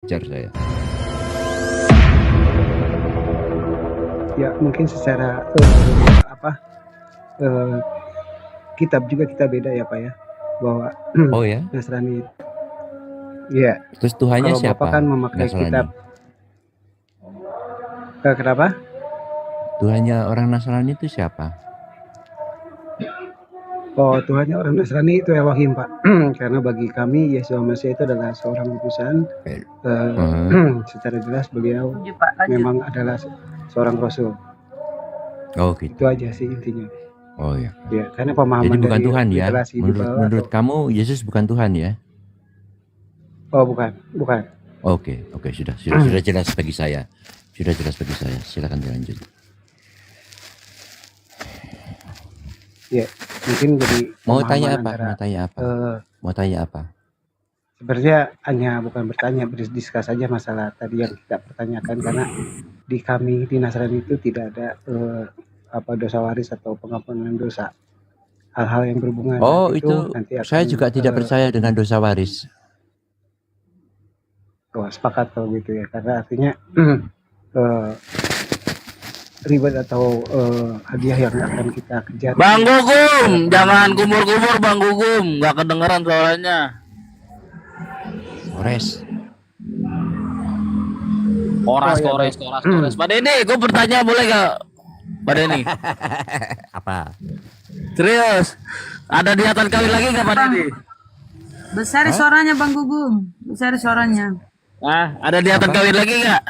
Jar saya. Ya mungkin secara eh, kitab juga kita beda ya Pak ya, bahwa Oh ya, Nasrani ya, terus Tuhannya kalau Bapak kan siapa? memakai Nasrani. kitab kenapa? Tuhannya orang Nasrani itu siapa? Oh, Tuhannya orang Nasrani itu Elohim Pak. Karena bagi kami Yesua Masih itu adalah seorang utusan, Eh, eh, secara jelas beliau Lanjut Pak, lanjut. memang adalah seorang rasul. Oh Itu gitu. aja sih intinya. Oh ya. Ya, karena pemahaman Jadi bukan dari Tuhan ya? literasi di bawah Menurut atau kamu Yesus bukan Tuhan ya? oh bukan. Oke, sudah jelas bagi saya. Sudah jelas bagi saya. Silakan dilanjut. Ya, mungkin jadi Mau pemahaman tanya apa? antara Mau tanya apa? sebenarnya hanya bukan bertanya, berdiskus saja masalah tadi yang kita pertanyakan, karena di kami di Nasrani itu tidak ada dosa waris atau pengampunan dosa. Hal-hal yang berhubungan Oh, itu itu nanti saya akan juga tidak percaya dengan dosa waris. sepakat kalau gitu ya, karena artinya ribet atau hadiah yang akan kita kejar. Bang Gugum, jangan kumur-kumur Bang Gugum, nggak kedengeran suaranya. Koras. Pak Denny, gue bertanya boleh gak? Pak Denny. Apa? Serius, ada niatan kawin lagi gak Pak Denny? Besar suaranya Bang Gugum, besar suaranya. Ada niatan kawin lagi gak?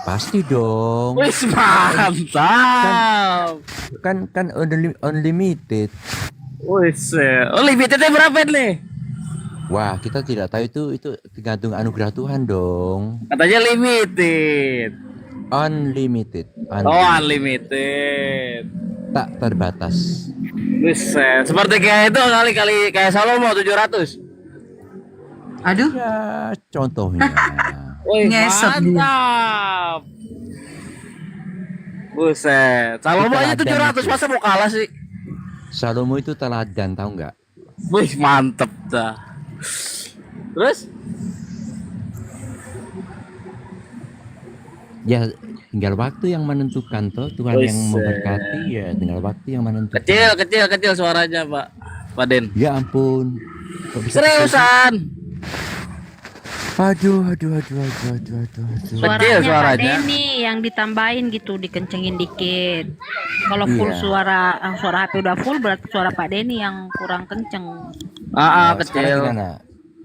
Pasti dong. Wis mantap. Kan unlimited. Wis, limitednya berapa nih? Wah, kita tidak tahu itu tergantung anugerah Tuhan dong. Katanya limited. Unlimited. Unlimited. Tak terbatas. Wis, seperti kayak itu kali kayak Salomo 700. Aduh, Ya, contohnya. Wih, ngesot dia. mantap. Buset, Salomo aja 700, masa mau kalah sih? Salomo itu teladan, tahu nggak? Wih, mantep dah. Terus? Ya, tinggal waktu yang menentukan toh. Tuhan yang memberkati, ya tinggal waktu yang menentukan. Kecil suaranya, Pak Den. Ya ampun. Seriusan. Aduh. Suaranya Pak Denny yang ditambahin gitu, dikencengin dikit. Kalau full suara HP udah full, berarti suara Pak Denny yang kurang kenceng. Kecil.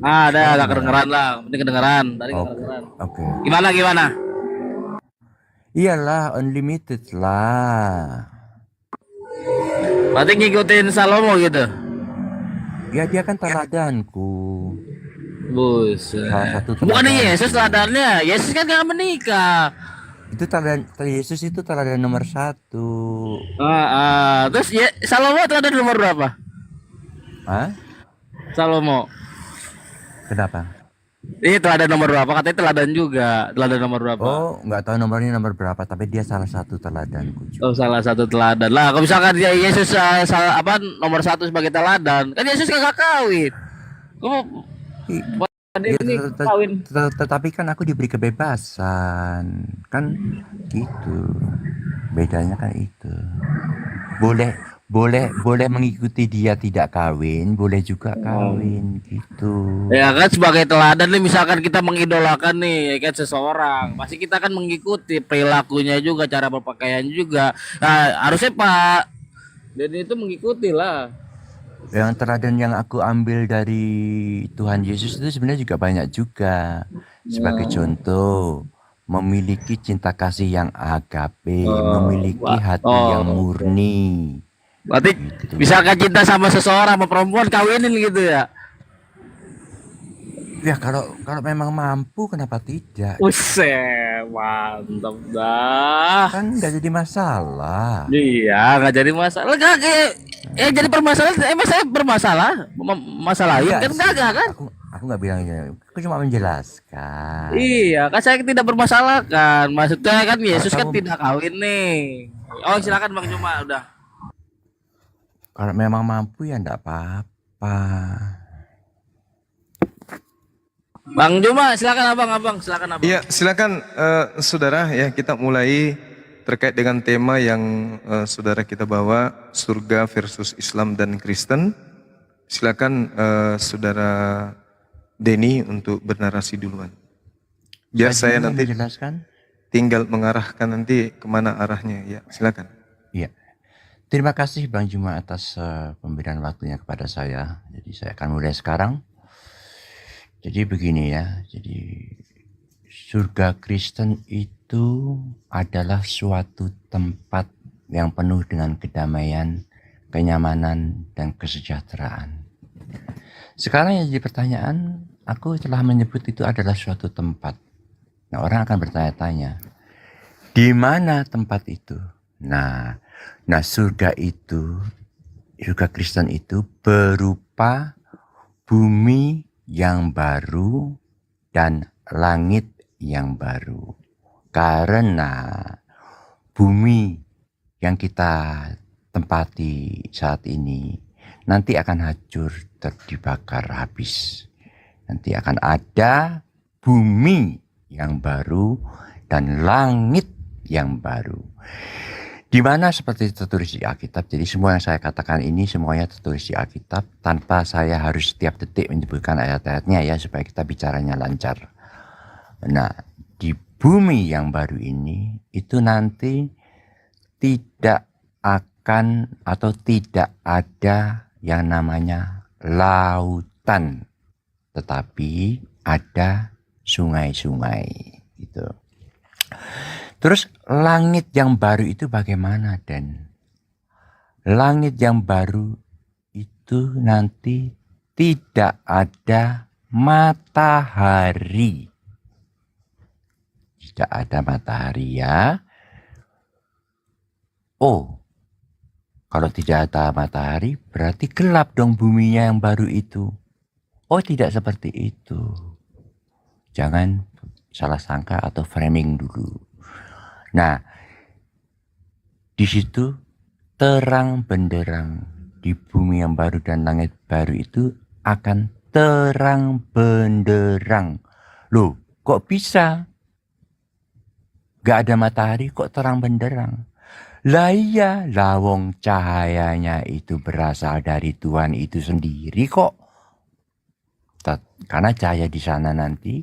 Ada kedengeran lah. Penting kedengeran. Tadi kedengeran. Oke. Gimana? Iyalah, unlimited lah. Berarti ngikutin Salomo gitu. Ya dia kan teladanku. Buset. Salah satu Bukan teladan. Yesus teladannya. Yesus kan gak menikah. Itu teladan Yesus itu teladan nomor 1. Terus ya, Salomo teladan nomor berapa? Hah? Salomo. Kenapa? Ini teladan nomor berapa? Katanya teladan juga. Teladan nomor berapa? Oh, nggak tahu nomornya nomor berapa, tapi dia salah satu teladanku juga. Oh, salah satu teladan. Lah, kalau misalkan dia Yesus nomor 1 sebagai teladan, kan Yesus kagak kawin. Tetapi kan aku diberi kebebasan, kan gitu. Bedanya kan itu. Boleh mengikuti dia tidak kawin, boleh juga kawin gitu. Ya kan sebagai teladan nih, misalkan kita mengidolakan nih ya kan seseorang, pasti kita kan mengikuti perilakunya juga, cara berpakaian juga. Nah, harusnya Pak Denny itu mengikuti lah. Yang teladan yang aku ambil dari Tuhan Yesus itu sebenarnya juga banyak juga. Sebagai contoh, memiliki cinta kasih yang agape, memiliki hati yang murni. Berarti gitu. misalkan cinta sama seseorang, sama perempuan, kawinin gitu ya? Ya kalau memang mampu, kenapa tidak? Buset, mantap dah. Kan nggak jadi masalah. Iya, nggak jadi masalah. Jadi permasalahan. Emang saya bermasalah, masalahin kan kagak kan? Aku nggak bilang ya. Aku cuma menjelaskan. Iya, kan saya tidak bermasalah kan. Maksudnya kan Yesus kan tidak kawin nih. Oh, silakan Bang Cuma udah. Kalau memang mampu ya enggak apa-apa. Bang Juma, silakan abang, silakan abang. Iya, silakan saudara ya, kita mulai terkait dengan tema yang saudara kita bawa, surga versus Islam dan Kristen. Silakan saudara Denny untuk bernarasi duluan. Biar saya dulu yang nanti menjelaskan. tinggal mengarahkan nanti kemana arahnya. Ya, silakan. Iya. Terima kasih Bang Juma atas pemberian waktunya kepada saya. Jadi saya akan mulai sekarang. Jadi begini ya. Jadi surga Kristen itu adalah suatu tempat yang penuh dengan kedamaian, kenyamanan, dan kesejahteraan. Sekarang yang jadi pertanyaan, aku telah menyebut itu adalah suatu tempat. Nah, orang akan bertanya-tanya, di mana tempat itu? Nah, surga Kristen itu berupa bumi yang baru dan langit yang baru. Karena bumi yang kita tempati saat ini nanti akan hancur, dibakar habis. Nanti akan ada bumi yang baru dan langit yang baru. Di mana seperti tertulis di Alkitab. Jadi semua yang saya katakan ini semuanya tertulis di Alkitab tanpa saya harus setiap detik menyebutkan ayat-ayatnya ya, supaya kita bicaranya lancar. Nah, di bumi yang baru ini itu nanti tidak akan atau tidak ada yang namanya lautan, tetapi ada sungai-sungai gitu. Terus langit yang baru itu bagaimana, Den? Langit yang baru itu nanti tidak ada matahari. Tidak ada matahari ya. Oh, kalau tidak ada matahari berarti gelap dong buminya yang baru itu. Oh, tidak seperti itu. Jangan salah sangka atau framing dulu. Nah, di situ terang benderang di bumi yang baru dan langit baru itu akan terang benderang. Loh, kok bisa? Gak ada matahari kok terang benderang? Lah iya, lawong cahayanya itu berasal dari Tuhan itu sendiri kok. Karena cahaya di sana nanti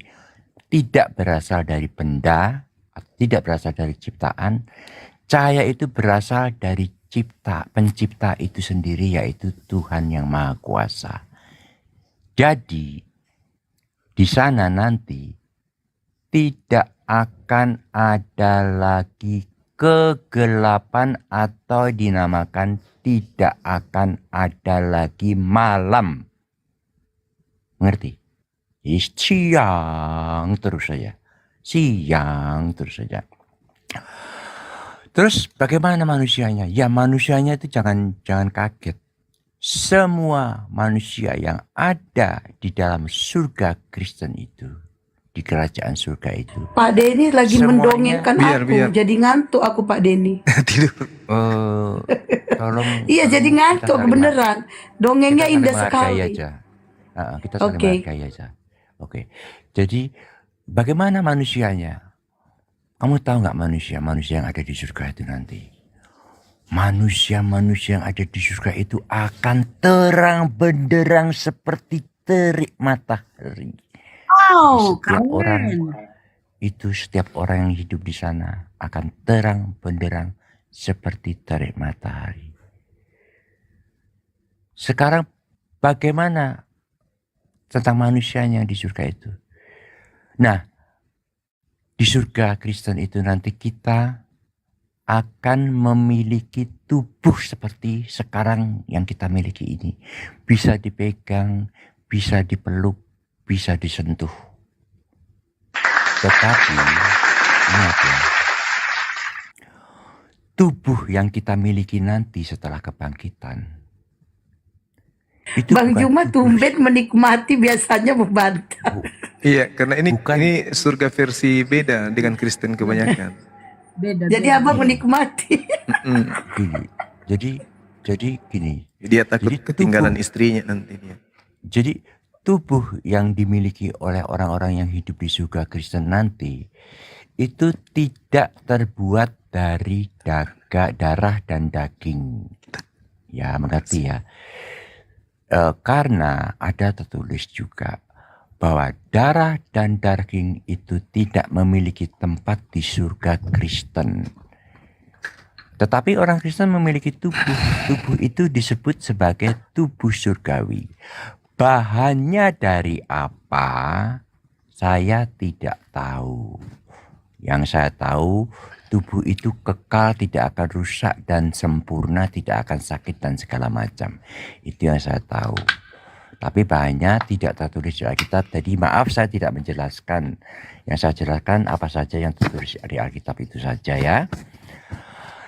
tidak berasal dari benda, tidak berasal dari ciptaan. Cahaya itu berasal dari pencipta itu sendiri, yaitu Tuhan yang Maha Kuasa. Jadi di sana nanti tidak akan ada lagi kegelapan atau dinamakan tidak akan ada lagi malam. Mengerti? Jadi siang terus saja. Siang terus saja. Terus bagaimana manusianya? Ya manusianya itu jangan kaget. Semua manusia yang ada di dalam surga Kristen itu, di kerajaan surga itu. Pak Denny lagi Semuanya- mendongengkan Biar. jadi ngantuk aku Pak Denny. Tidur. Tolong. Iya jadi kita ngantuk saling- beneran. Dongengnya kita saling indah menghargai sekali. aja. Kita saling Oke. menghargai aja. Oke. Jadi bagaimana manusianya? Kamu tahu nggak manusia yang ada di surga itu nanti? Manusia yang ada di surga itu akan terang benderang seperti terik matahari. Wow, Setiap orang yang hidup di sana akan terang benderang seperti terik matahari. Sekarang bagaimana tentang manusianya di surga itu? Nah, di surga Kristen itu nanti kita akan memiliki tubuh seperti sekarang yang kita miliki ini. Bisa dipegang, bisa dipeluk, bisa disentuh. Tetapi, ingat ya, tubuh yang kita miliki nanti setelah kebangkitan, itu Bang bukan Juma tubuh tumben menikmati biasanya membantah. Iya, karena ini Bukan. ini surga versi beda dengan Kristen kebanyakan. beda. Jadi abang menikmati. Mm-mm. gini. Jadi gini. Dia takut Jadi ketinggalan tubuh. istrinya nanti dia. Jadi tubuh yang dimiliki oleh orang-orang yang hidup di surga Kristen nanti itu tidak terbuat dari darah dan daging. Ya, mengerti ya. Karena ada tertulis juga bahwa darah dan daging itu tidak memiliki tempat di surga Kristen. Tetapi orang Kristen memiliki tubuh. Tubuh itu disebut sebagai tubuh surgawi. Bahannya dari apa? Saya tidak tahu. Yang saya tahu, tubuh itu kekal, tidak akan rusak dan sempurna, tidak akan sakit dan segala macam. Itu yang saya tahu. Tapi bahannya tidak tertulis di Alkitab. Jadi maaf saya tidak menjelaskan. Yang saya jelaskan apa saja yang tertulis di Alkitab itu saja ya.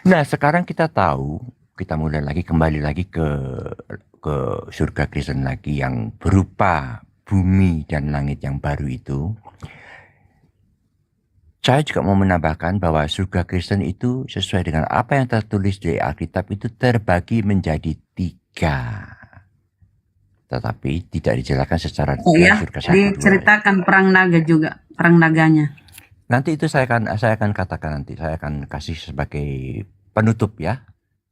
Nah sekarang kita tahu, kita mulai lagi kembali lagi ke surga Kristen lagi yang berupa bumi dan langit yang baru itu. Saya juga mau menambahkan bahwa surga Kristen itu sesuai dengan apa yang tertulis di Alkitab itu terbagi menjadi 3. Tetapi tidak dijelaskan secara detail surga 1, 2. Diceritakan perang naga juga, perang naganya. Nanti itu saya akan katakan nanti, saya akan kasih sebagai penutup ya.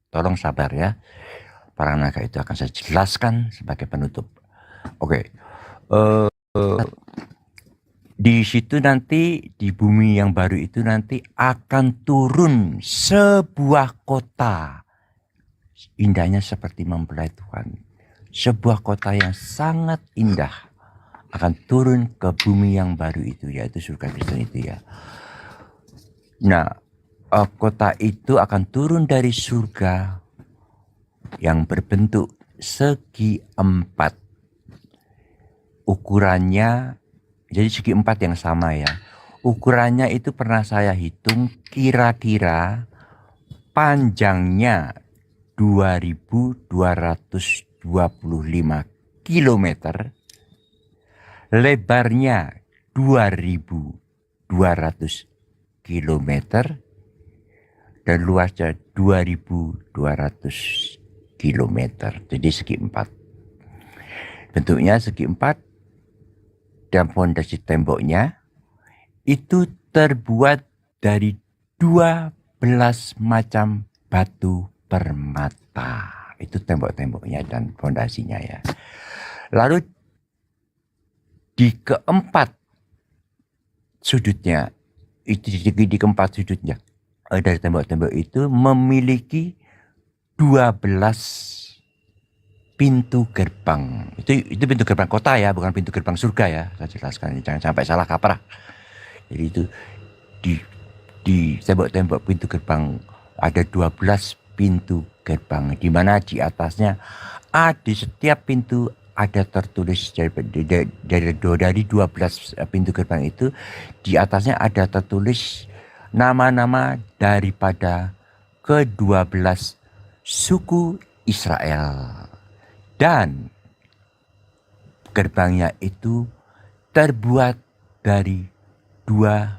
Tolong sabar ya. Perang naga itu akan saya jelaskan sebagai penutup. Oke. Di situ nanti di bumi yang baru itu nanti akan turun sebuah kota. Indahnya seperti mempelai Tuhan. Sebuah kota yang sangat indah akan turun ke bumi yang baru itu, yaitu surga Kristen itu ya. Nah, kota itu akan turun dari surga yang berbentuk segi 4. Ukurannya jadi segi 4 yang sama ya. Ukurannya itu pernah saya hitung kira-kira panjangnya 2.225 km. Lebarnya 2.200 km. Dan luasnya 2.200 km. Jadi segi 4. Bentuknya segi 4. Dan fondasi temboknya itu terbuat dari 12 macam batu permata. Itu tembok-temboknya dan fondasinya ya. Lalu di keempat sudutnya, itu di keempat sudutnya dari tembok-tembok itu memiliki 12 pintu gerbang. Itu pintu gerbang kota ya, bukan pintu gerbang surga ya. Saya jelaskan, jangan sampai salah kaprah. Jadi itu di tembok-tembok pintu gerbang ada 12 pintu gerbang, di mana di atasnya di setiap pintu ada tertulis dari 12 pintu gerbang itu, di atasnya ada tertulis nama-nama daripada ke-12 suku Israel. Dan gerbangnya itu terbuat dari 12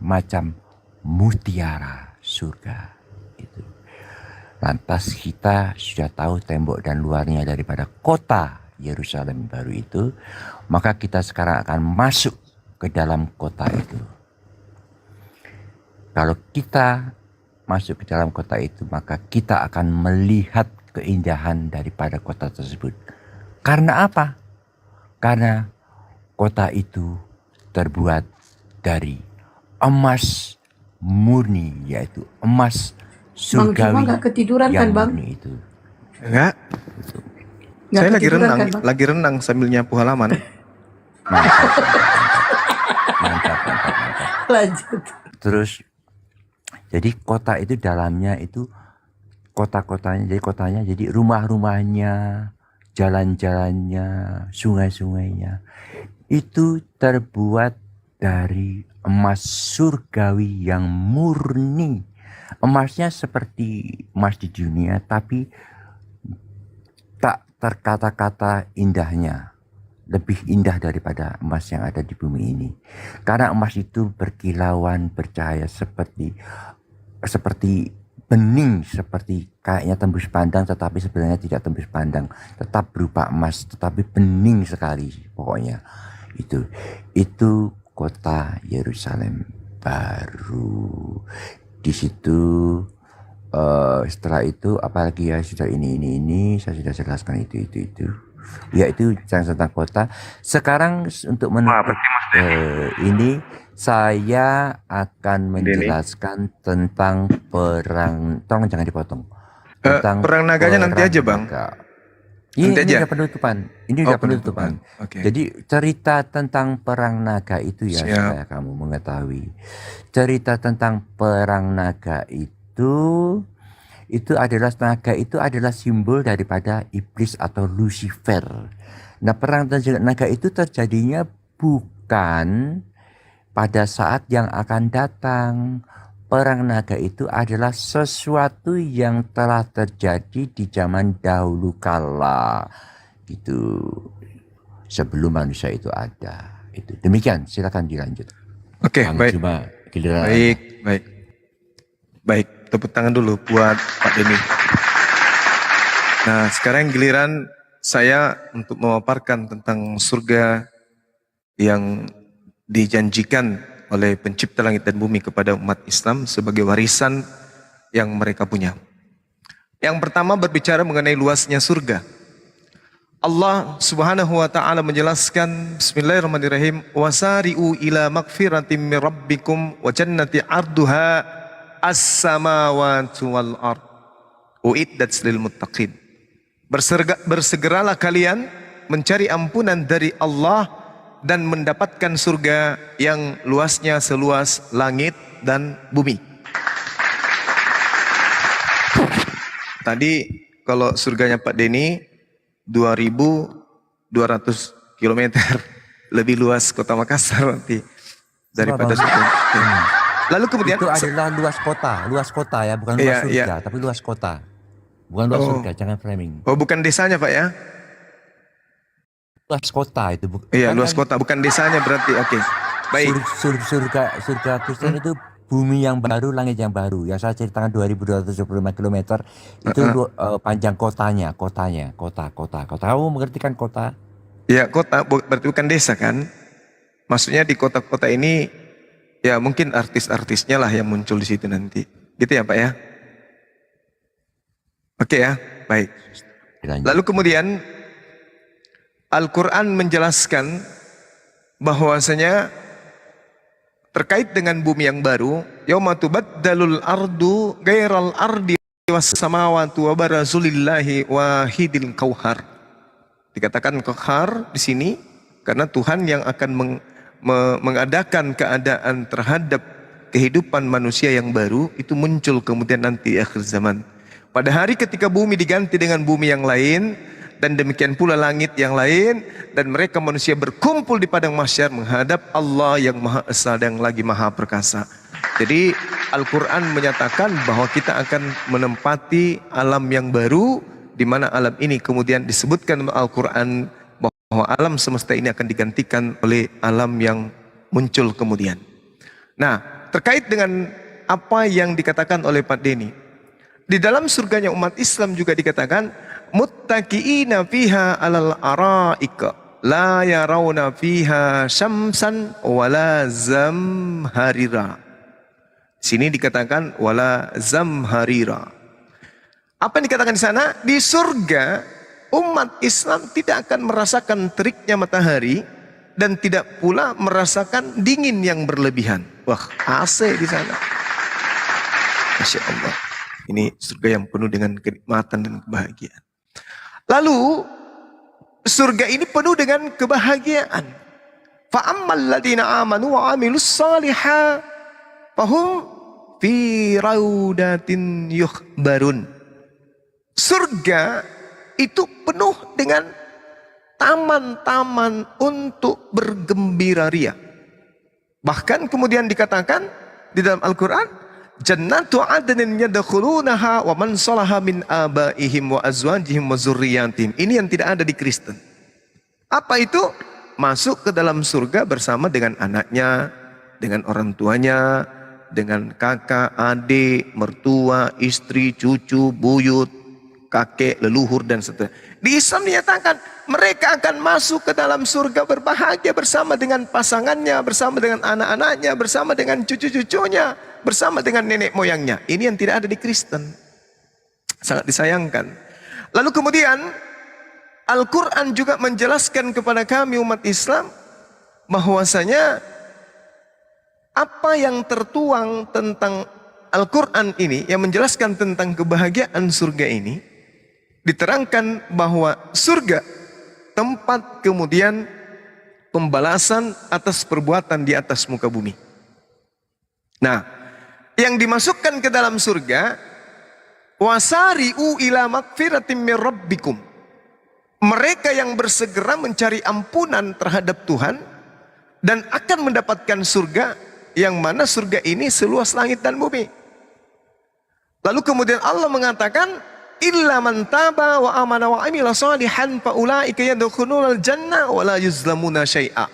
macam mutiara surga. Itu. Lantas kita sudah tahu tembok dan luarnya daripada kota Yerusalem baru itu. Maka kita sekarang akan masuk ke dalam kota itu. Kalau kita masuk ke dalam kota itu, maka kita akan melihat keindahan daripada kota tersebut. Karena apa? Karena kota itu terbuat dari emas murni, yaitu emas Bang Cuma surgawi nggak ketiduran kan yang Bang? murni itu. Enggak, Nggak saya lagi ketiduran renang, kan Bang? lagi renang sambil nyapu halaman. Mantap. Lanjut. Terus jadi kota itu dalamnya itu kotanya jadi rumah-rumahnya, jalan-jalannya, sungai-sungainya itu terbuat dari emas surgawi yang murni. Emasnya seperti emas di dunia, tapi tak terkata-kata indahnya. Lebih indah daripada emas yang ada di bumi ini. Karena emas itu berkilauan, bercahaya seperti bening seperti kayaknya tembus pandang tetapi sebenarnya tidak tembus pandang, tetap berupa emas tetapi bening sekali pokoknya. Itu kota Yerusalem baru. Di situ setelah itu apalagi ya, sudah ini saya sudah jelaskan itu yaitu tentang kota. Sekarang untuk menutup ini saya akan menjelaskan tentang perang. Tolong jangan dipotong. Tentang perang naganya nanti aja, Bang. Ini Nanti aja? udah penutupan. Penutupan. Oke. Jadi cerita tentang perang naga itu ya, Siap. supaya kamu mengetahui. Cerita tentang perang naga itu adalah, naga itu adalah simbol daripada iblis atau Lucifer. Nah, perang naga itu terjadinya bukan pada saat yang akan datang. Perang naga itu adalah sesuatu yang telah terjadi di zaman dahulu kala, gitu. Sebelum manusia itu ada. Itu demikian. Silakan dilanjut. Oke, baik. Cuma giliran Baik. Tepuk tangan dulu buat Pak Denny. Nah, sekarang giliran saya untuk memaparkan tentang surga yang dijanjikan oleh pencipta langit dan bumi kepada umat Islam sebagai warisan yang mereka punya. Yang pertama berbicara mengenai luasnya surga. Allah Subhanahu wa taala menjelaskan, bismillahirrahmanirrahim, wasari'u ila magfiratin min rabbikum wa jannati 'arduha as-samawati wal ard uiddat lil muttaqin. Bersegeralah kalian mencari ampunan dari Allah dan mendapatkan surga yang luasnya seluas langit dan bumi. Tadi kalau surganya Pak Denny 2.200 km lebih luas kota Makassar nanti daripada surga. Lalu kemudian itu adalah luas kota ya, bukan luas surga, tapi luas kota. Bukan luas surga, jangan framing. Oh, bukan desanya Pak ya? Luas kota itu. Iya, luas kota, bukan desanya berarti. Oke. Baik. Surga Kristen itu bumi yang baru, langit yang baru. Yang saya ceritakan 2.275 km itu panjang kotanya. Kota. Kamu mengerti kan kota? Ya, kota berarti bukan desa kan? Maksudnya di kota-kota ini ya mungkin artis-artisnya lah yang muncul di situ nanti. Gitu ya Pak ya? Oke ya, baik. Lalu kemudian Al-Quran menjelaskan bahwasanya terkait dengan bumi yang baru, yauma tubaddalul ardu ghairal ardi was samawati wa barazulillahi wahidil qahhar. Dikatakan qahhar di sini karena Tuhan yang akan mengadakan keadaan terhadap kehidupan manusia yang baru itu muncul kemudian nanti akhir zaman. Pada hari ketika bumi diganti dengan bumi yang lain, dan demikian pula langit yang lain, dan mereka manusia berkumpul di padang mahsyar menghadap Allah yang Maha Esa dan lagi Maha Perkasa. Jadi Al-Quran menyatakan bahwa kita akan menempati alam yang baru, di mana alam ini kemudian disebutkan dalam Al-Quran bahwa alam semesta ini akan digantikan oleh alam yang muncul kemudian. Nah, terkait dengan apa yang dikatakan oleh Pak Denny, di dalam surganya umat Islam juga dikatakan muttaqiina fiha alal araika la yarawna fiha syamsan wala zamharira. Sini dikatakan wala zamharira. Apa yang dikatakan di sana? Di surga umat Islam tidak akan merasakan teriknya matahari dan tidak pula merasakan dingin yang berlebihan. Wah, AC di sana. Masya Allah. Ini surga yang penuh dengan kenikmatan dan kebahagiaan. Lalu surga ini penuh dengan kebahagiaan. Fa'ammal ladina amanu wa amilus salihah fahum fi raudatin yukhbarun. Surga itu penuh dengan taman-taman untuk bergembira ria. Bahkan kemudian dikatakan di dalam Al-Quran, Jannatu adnin yadkhulunaha wa man salaha min abaihim wa azwajihim wa zurriyatihim. Ini yang tidak ada di Kristen. Apa itu? Masuk ke dalam surga bersama dengan anaknya, dengan orang tuanya, dengan kakak, adik, mertua, istri, cucu, buyut, kakek, leluhur dan seterusnya. Di Islam dinyatakan mereka akan masuk ke dalam surga berbahagia bersama dengan pasangannya, bersama dengan anak-anaknya, bersama dengan cucu-cucunya, bersama dengan nenek moyangnya. Ini yang tidak ada di Kristen. Sangat disayangkan. Lalu kemudian Al-Quran juga menjelaskan kepada kami umat Islam bahwasanya apa yang tertuang tentang Al-Quran ini yang menjelaskan tentang kebahagiaan surga ini, diterangkan bahwa surga tempat kemudian pembalasan atas perbuatan di atas muka bumi. Nah, yang dimasukkan ke dalam surga, wasari'u ila magfiratim min rabbikum. Mereka yang bersegera mencari ampunan terhadap Tuhan dan akan mendapatkan surga, yang mana surga ini seluas langit dan bumi. Lalu kemudian Allah mengatakan, illa man taba wa amana wa amila shalihan fa ulaika yadkhulunal jannah wa la yuzlamuna syai'a.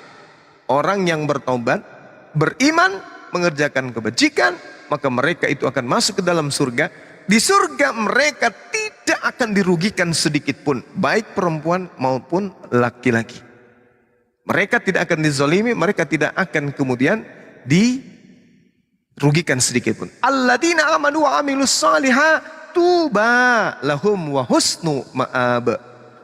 Orang yang bertobat, beriman, mengerjakan kebajikan, maka mereka itu akan masuk ke dalam surga. Di surga mereka tidak akan dirugikan sedikit pun, baik perempuan maupun laki-laki. Mereka tidak akan dizalimi, mereka tidak akan kemudian dirugikan sedikit pun. Alladzina amanu wa amilus shalihat tuba lahum wa husnu ma'ab.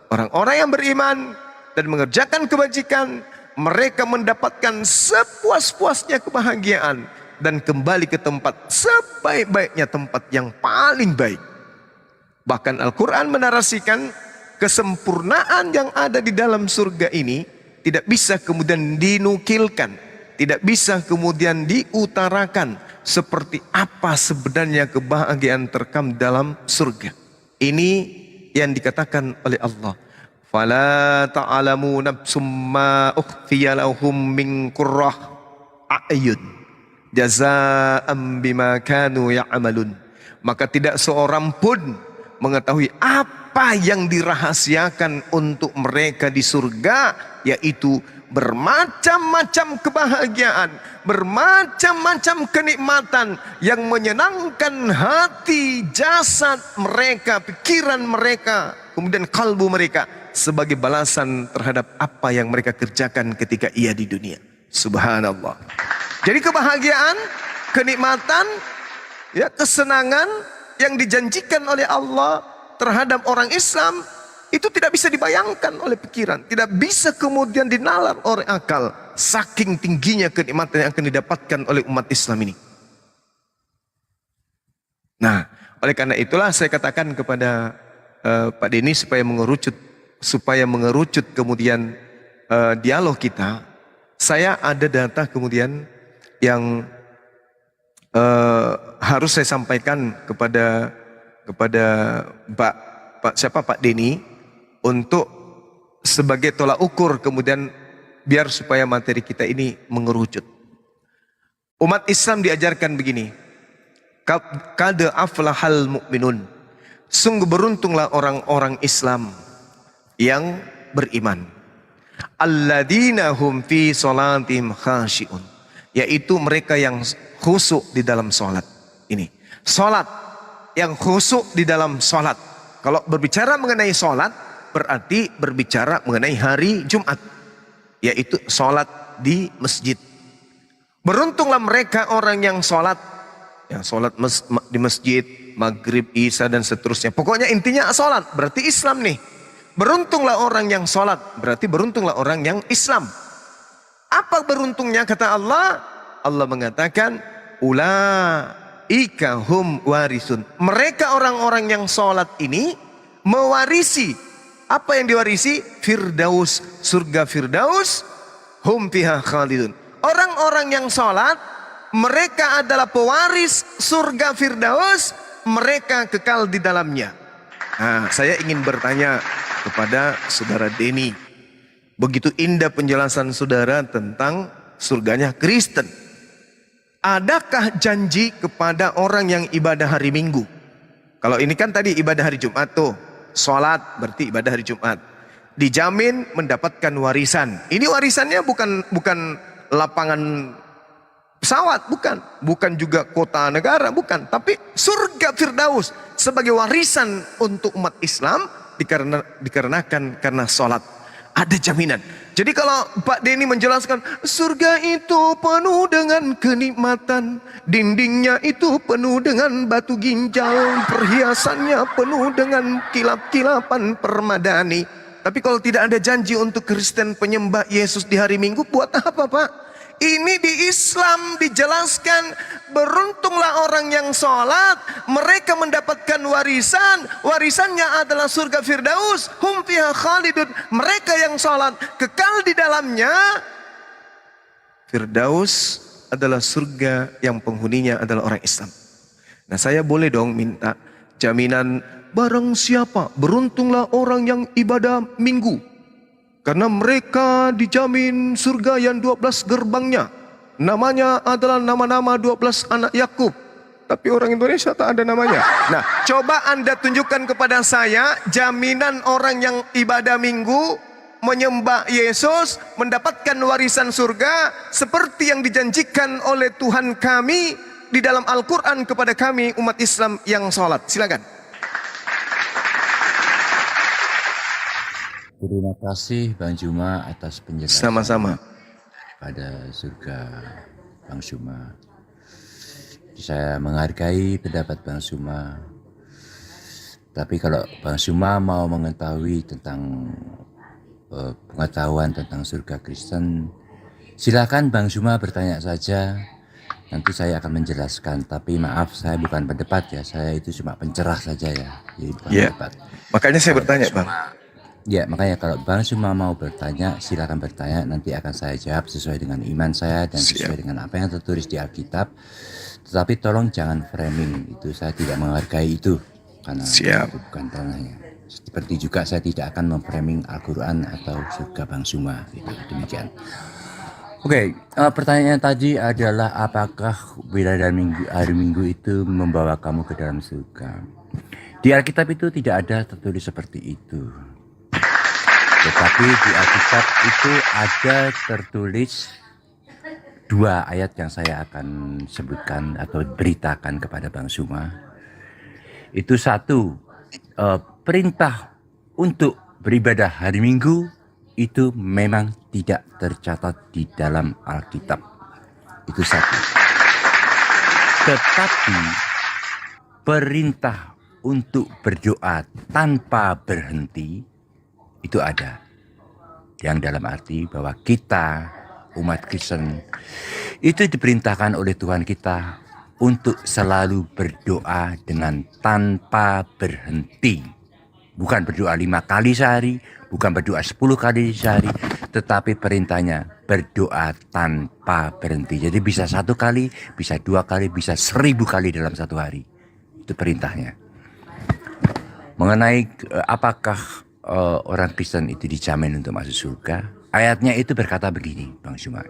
Orang-orang yang beriman dan mengerjakan kebajikan, mereka mendapatkan sepuas-puasnya kebahagiaan dan kembali ke tempat sebaik-baiknya, tempat yang paling baik. Bahkan Al-Quran menarasikan kesempurnaan yang ada di dalam surga ini tidak bisa kemudian dinukilkan, tidak bisa kemudian diutarakan seperti apa sebenarnya kebahagiaan terekam dalam surga. Ini yang dikatakan oleh Allah. Fala ta'alamu nafsum ma ukhfiya lahum min qurrah a'yun jazaa'an bima kanu ya'malun. Maka tidak seorang pun mengetahui apa yang dirahasiakan untuk mereka di surga, yaitu bermacam-macam kebahagiaan, bermacam-macam kenikmatan yang menyenangkan hati, jasad mereka, pikiran mereka, kemudian kalbu mereka, sebagai balasan terhadap apa yang mereka kerjakan ketika ia di dunia. Subhanallah. Jadi kebahagiaan, kenikmatan, ya, kesenangan yang dijanjikan oleh Allah terhadap orang Islam itu tidak bisa dibayangkan oleh pikiran, tidak bisa kemudian dinalar oleh akal, saking tingginya kenikmatan yang akan didapatkan oleh umat Islam ini. Nah, oleh karena itulah saya katakan kepada Pak Denny supaya mengerucut kemudian dialog kita. Saya ada data kemudian yang harus saya sampaikan kepada Pak Denny untuk sebagai tolak ukur kemudian biar supaya materi kita ini mengerucut. Umat Islam diajarkan begini, qad aflahal mu'minun. Sungguh beruntunglah orang-orang Islam yang beriman. Alladzina hum fi sholatihim khashi'un. Yaitu mereka yang khusyuk di dalam sholat. Ini, sholat yang khusyuk di dalam sholat. Kalau berbicara mengenai sholat, berarti berbicara mengenai hari Jumat, yaitu sholat di masjid. Beruntunglah mereka orang yang sholat, di masjid, maghrib, isya dan seterusnya. Pokoknya intinya sholat, berarti Islam nih. Beruntunglah orang yang sholat, berarti beruntunglah orang yang Islam. Apa beruntungnya kata Allah? Allah mengatakan, ulaika hum warisun. Mereka orang-orang yang sholat ini mewarisi. Apa yang diwarisi? Firdaus, surga Firdaus. Hum fiha khalidun. Orang-orang yang sholat, mereka adalah pewaris surga Firdaus. Mereka kekal di dalamnya. Nah, saya ingin bertanya kepada saudara Denny. Begitu indah penjelasan saudara tentang surganya Kristen. Adakah janji kepada orang yang ibadah hari Minggu? Kalau ini kan tadi ibadah hari Jumat tuh. Sholat berarti ibadah hari Jumat. Dijamin mendapatkan warisan. Ini warisannya bukan lapangan pesawat, bukan juga kota negara, bukan, tapi surga Firdaus sebagai warisan untuk umat Islam dikarenakan karena sholat. Ada jaminan. Jadi kalau Pak Denny menjelaskan surga itu penuh dengan kenikmatan, dindingnya itu penuh dengan batu ginjal, perhiasannya penuh dengan kilap-kilapan permadani. Tapi kalau tidak ada janji untuk Kristen penyembah Yesus di hari Minggu, buat apa Pak? Ini di Islam dijelaskan, beruntunglah orang yang sholat, mereka mendapatkan warisan, warisannya adalah surga Firdaus, hum fiha khalidun. Mereka yang sholat kekal di dalamnya. Firdaus adalah surga yang penghuninya adalah orang Islam. Nah, saya boleh dong minta jaminan, barang siapa, beruntunglah orang yang ibadah minggu, karena mereka dijamin surga yang 12 gerbangnya. Namanya adalah nama-nama 12 anak Yakub. Tapi orang Indonesia tak ada namanya. Nah, coba Anda tunjukkan kepada saya jaminan orang yang ibadah minggu, menyembah Yesus, mendapatkan warisan surga seperti yang dijanjikan oleh Tuhan kami di dalam Al-Quran kepada kami umat Islam yang sholat. Silakan. Terima kasih Bang Juma atas penjelasan Sama-sama. pada surga Bang Juma. Saya menghargai pendapat Bang Juma. Tapi kalau Bang Juma mau mengetahui tentang pengetahuan tentang surga Kristen, silakan Bang Juma bertanya saja. Nanti saya akan menjelaskan. Tapi maaf, saya bukan pendebat ya. Saya itu cuma pencerah saja ya. Jadi bukan pendebat. Makanya saya bertanya, Bang. Ya, makanya kalau Bang Juma mau bertanya, silakan bertanya. Nanti akan saya jawab sesuai dengan iman saya dan sesuai dengan apa yang tertulis di Alkitab. Tetapi tolong jangan framing itu. Saya tidak menghargai itu karena itu bukan ranahnya. Seperti juga saya tidak akan memframing Al-Quran atau surga Bang Juma. Itu demikian. Oke, pertanyaan tadi adalah apakah hari Minggu itu membawa kamu ke dalam surga? Di Alkitab itu tidak ada tertulis seperti itu. Tetapi di Alkitab itu ada tertulis 2 ayat yang saya akan sebutkan atau beritakan kepada Bang Juma. Itu satu, perintah untuk beribadah hari Minggu itu memang tidak tercatat di dalam Alkitab. Itu satu. Tetapi perintah untuk berdoa tanpa berhenti itu ada, yang dalam arti bahwa kita umat Kristen itu diperintahkan oleh Tuhan kita untuk selalu berdoa dengan tanpa berhenti. Bukan berdoa 5 kali sehari, bukan berdoa 10 kali sehari, tetapi perintahnya berdoa tanpa berhenti. Jadi bisa 1 kali, bisa 2 kali, bisa 1000 kali dalam 1 hari. Itu perintahnya. Mengenai apakah orang Kristen itu dijamin untuk masuk surga, ayatnya itu berkata begini, Bang Juma.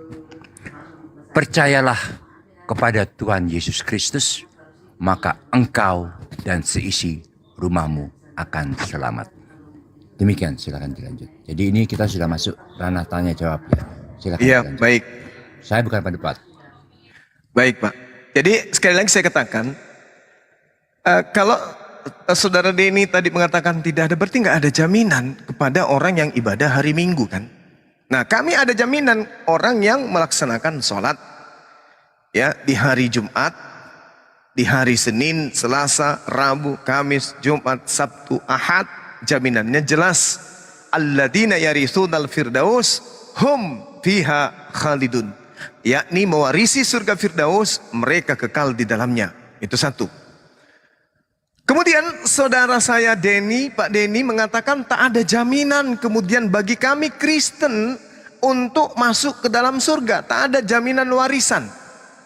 Percayalah kepada Tuhan Yesus Kristus, maka engkau dan seisi rumahmu akan selamat. Demikian, silakan dilanjut. Jadi ini kita sudah masuk ranah tanya jawab ya. Silakan. Iya, dilanjut. baik. Saya bukan pendebat. Baik, Pak. Jadi sekali lagi saya katakan, kalau Saudara Denny tadi mengatakan tidak ada, berarti nggak ada jaminan kepada orang yang ibadah hari Minggu kan? Nah, kami ada jaminan orang yang melaksanakan sholat ya di hari Jumat, di hari Senin, Selasa, Rabu, Kamis, Jumat, Sabtu, Ahad, jaminannya jelas. Alladzina yarithunal firdaus hum fiha khalidun. Yakni mewarisi surga Firdaus, mereka kekal di dalamnya. Itu satu. Kemudian saudara saya Denny, Pak Denny mengatakan tak ada jaminan kemudian bagi kami Kristen untuk masuk ke dalam surga. Tak ada jaminan warisan.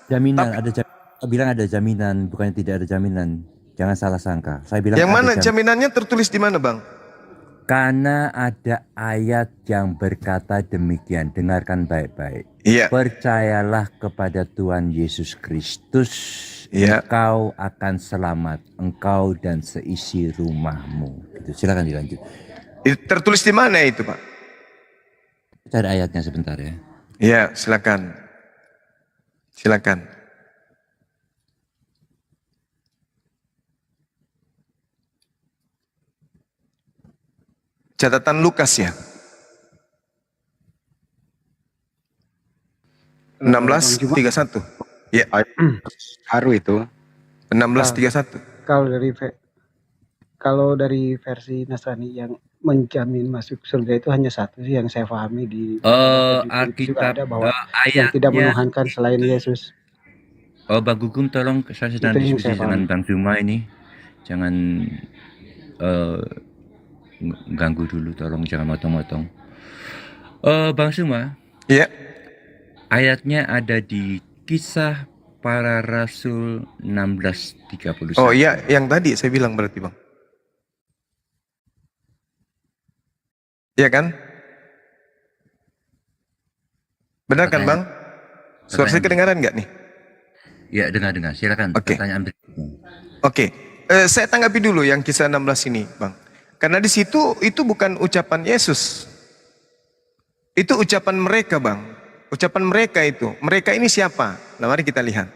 Jaminan, bilang ada jaminan, bukannya tidak ada jaminan. Jangan salah sangka. Saya bilang yang mana ada jaminannya tertulis di mana, Bang? Karena ada ayat yang berkata demikian. Dengarkan baik-baik. Iya. Percayalah kepada Tuhan Yesus Kristus, engkau akan selamat, engkau dan seisi rumahmu. Gitu. Silakan dilanjut. Tertulis di mana itu, Pak? Cari ayatnya sebentar ya. Iya, silakan. Silakan. Catatan Lukas ya. 16:31. Ya, Haru itu. 16:31. Kalau dari versi Nasrani yang menjamin masuk surga itu hanya satu sih yang saya pahami di itu juga ada bahwa yang tidak ayatnya. menuhankan selain Yesus. Oh, Bang Gugum, tolong saya sedang Itu yang diskusi saya dengan pahami. Bang Zuma ini. Jangan ganggu dulu, tolong jangan motong-motong. Bang Zuma, Ya, ayatnya ada di Kisah Para Rasul 16:31. oh iya, yang tadi saya bilang berarti Bang. Iya kan? Benar kan Bang? Suara saya kedengaran nggak nih? Ya, dengar. Silakan. Oke. Pertanyaan berikutnya. Oke, saya tanggapi dulu yang kisah 16 ini, Bang. Karena di situ itu bukan ucapan Yesus. Itu ucapan mereka, Bang. Ucapan mereka itu. Mereka ini siapa? Nah, mari kita lihat.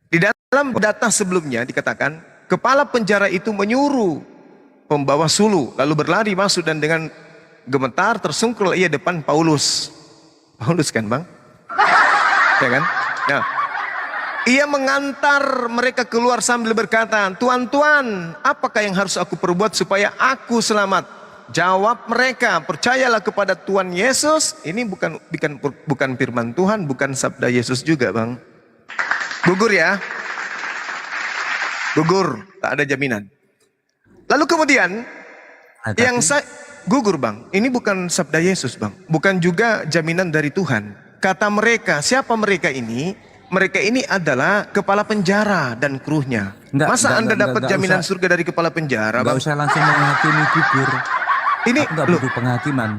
Di dalam data sebelumnya dikatakan, kepala penjara itu menyuruh pembawa sulu, lalu berlari masuk dan dengan gemetar tersungkur ia depan Paulus. Paulus kan, Bang? Ya kan? Nah, ia mengantar mereka keluar sambil berkata, "Tuan, apakah yang harus aku perbuat supaya aku selamat?" Jawab mereka, "Percayalah kepada Tuhan Yesus." Ini bukan firman Tuhan, bukan sabda Yesus juga, Bang. Gugur ya. Gugur, tak ada jaminan. Lalu kemudian yang saya gugur, Bang. Ini bukan sabda Yesus, Bang. Bukan juga jaminan dari Tuhan. Kata mereka, siapa mereka ini? Mereka ini adalah kepala penjara dan krunya. Masa Anda dapat jaminan surga dari kepala penjara, Bang? Nggak usah langsung menghakimi gugur. Ini Aku nggak loh, butuh penghakiman.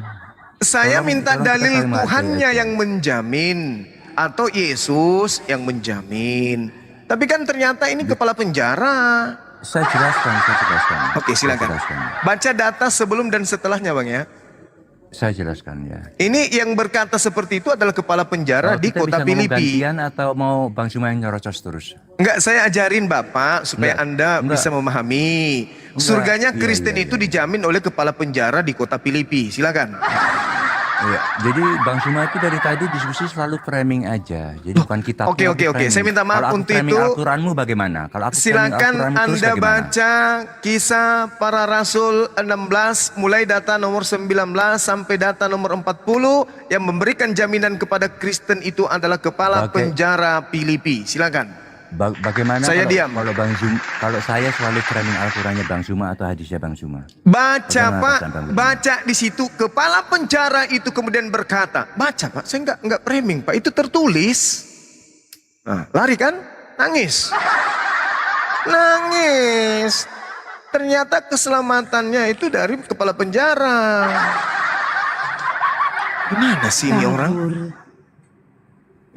saya minta tolong dalil kita terima Tuhannya aja. yang menjamin atau Yesus yang menjamin. Tapi kan ternyata ini kepala penjara. Saya jelaskan. Oke, silakan. Saya jelaskan. Baca data sebelum dan setelahnya, Bang ya. Saya jelaskan ya. Ini yang berkata seperti itu adalah kepala penjara di Kita kota bisa ngomong Filipi. gantian atau mau Bang Zuma yang nyerocos terus? Enggak, saya ajarin Bapak supaya Enggak, Anda enggak. bisa memahami. Surganya Iya, Kristen iya, itu iya. dijamin oleh kepala penjara di kota Filipi. Silakan. Iya. Jadi Bang Zuma itu dari tadi diskusi selalu framing aja. Jadi bukan kitab. Oke. Saya minta maaf untuk itu. Al-Quranmu bagaimana? Kalau aku framing Silakan Al-Quranmu terus Anda bagaimana? baca Kisah Para Rasul 16 mulai data nomor 19 sampai data nomor 40 yang memberikan jaminan kepada Kristen itu adalah kepala penjara Filipi. Silakan. Bagaimana Saya kalau, diam. kalau Bang Zuma, kalau saya selalu framing Al-Qurannya Bang Zuma atau hadisnya Bang Zuma? Baca Bagaimana Pak, pesan Bang Zuma? baca di situ kepala penjara itu kemudian berkata, baca Pak, saya enggak framing Pak, itu tertulis. Nah, lari kan? Nangis. Nangis. Ternyata keselamatannya itu dari kepala penjara. Gimana sih ini orang?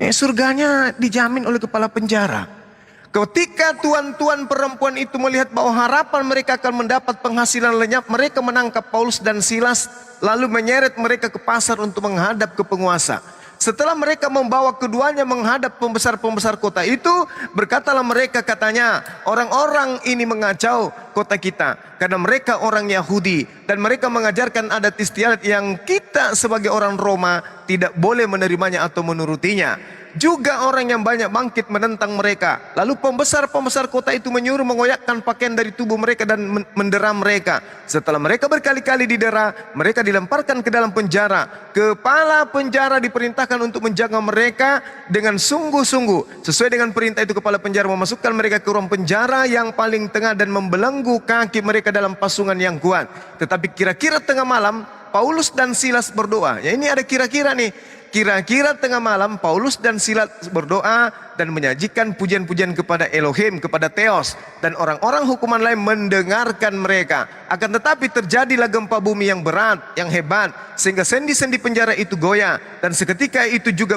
Surganya dijamin oleh kepala penjara. Ketika tuan-tuan perempuan itu melihat bahwa harapan mereka akan mendapat penghasilan lenyap, mereka menangkap Paulus dan Silas lalu menyeret mereka ke pasar untuk menghadap ke penguasa. Setelah mereka membawa keduanya menghadap pembesar-pembesar kota itu, berkatalah mereka, katanya, orang-orang ini mengacau kota kita karena mereka orang Yahudi dan mereka mengajarkan adat istiadat yang kita sebagai orang Roma tidak boleh menerimanya atau menurutinya. Juga orang yang banyak bangkit menentang mereka. Lalu pembesar-pembesar kota itu menyuruh mengoyakkan pakaian dari tubuh mereka dan mendera mereka. Setelah mereka berkali-kali didera, mereka dilemparkan ke dalam penjara. Kepala penjara diperintahkan untuk menjaga mereka dengan sungguh-sungguh. Sesuai dengan perintah itu, kepala penjara memasukkan mereka ke ruang penjara yang paling tengah dan membelenggu kaki mereka dalam pasungan yang kuat. Tetapi kira-kira tengah malam, Paulus dan Silas berdoa. Ya, ini ada kira-kira nih. Kira-kira tengah malam Paulus dan Silas berdoa dan menyajikan pujian-pujian kepada Elohim, kepada Theos, dan orang-orang hukuman lain mendengarkan mereka. Akan tetapi terjadilah gempa bumi yang berat, yang hebat, sehingga sendi-sendi penjara itu goyah, dan seketika itu juga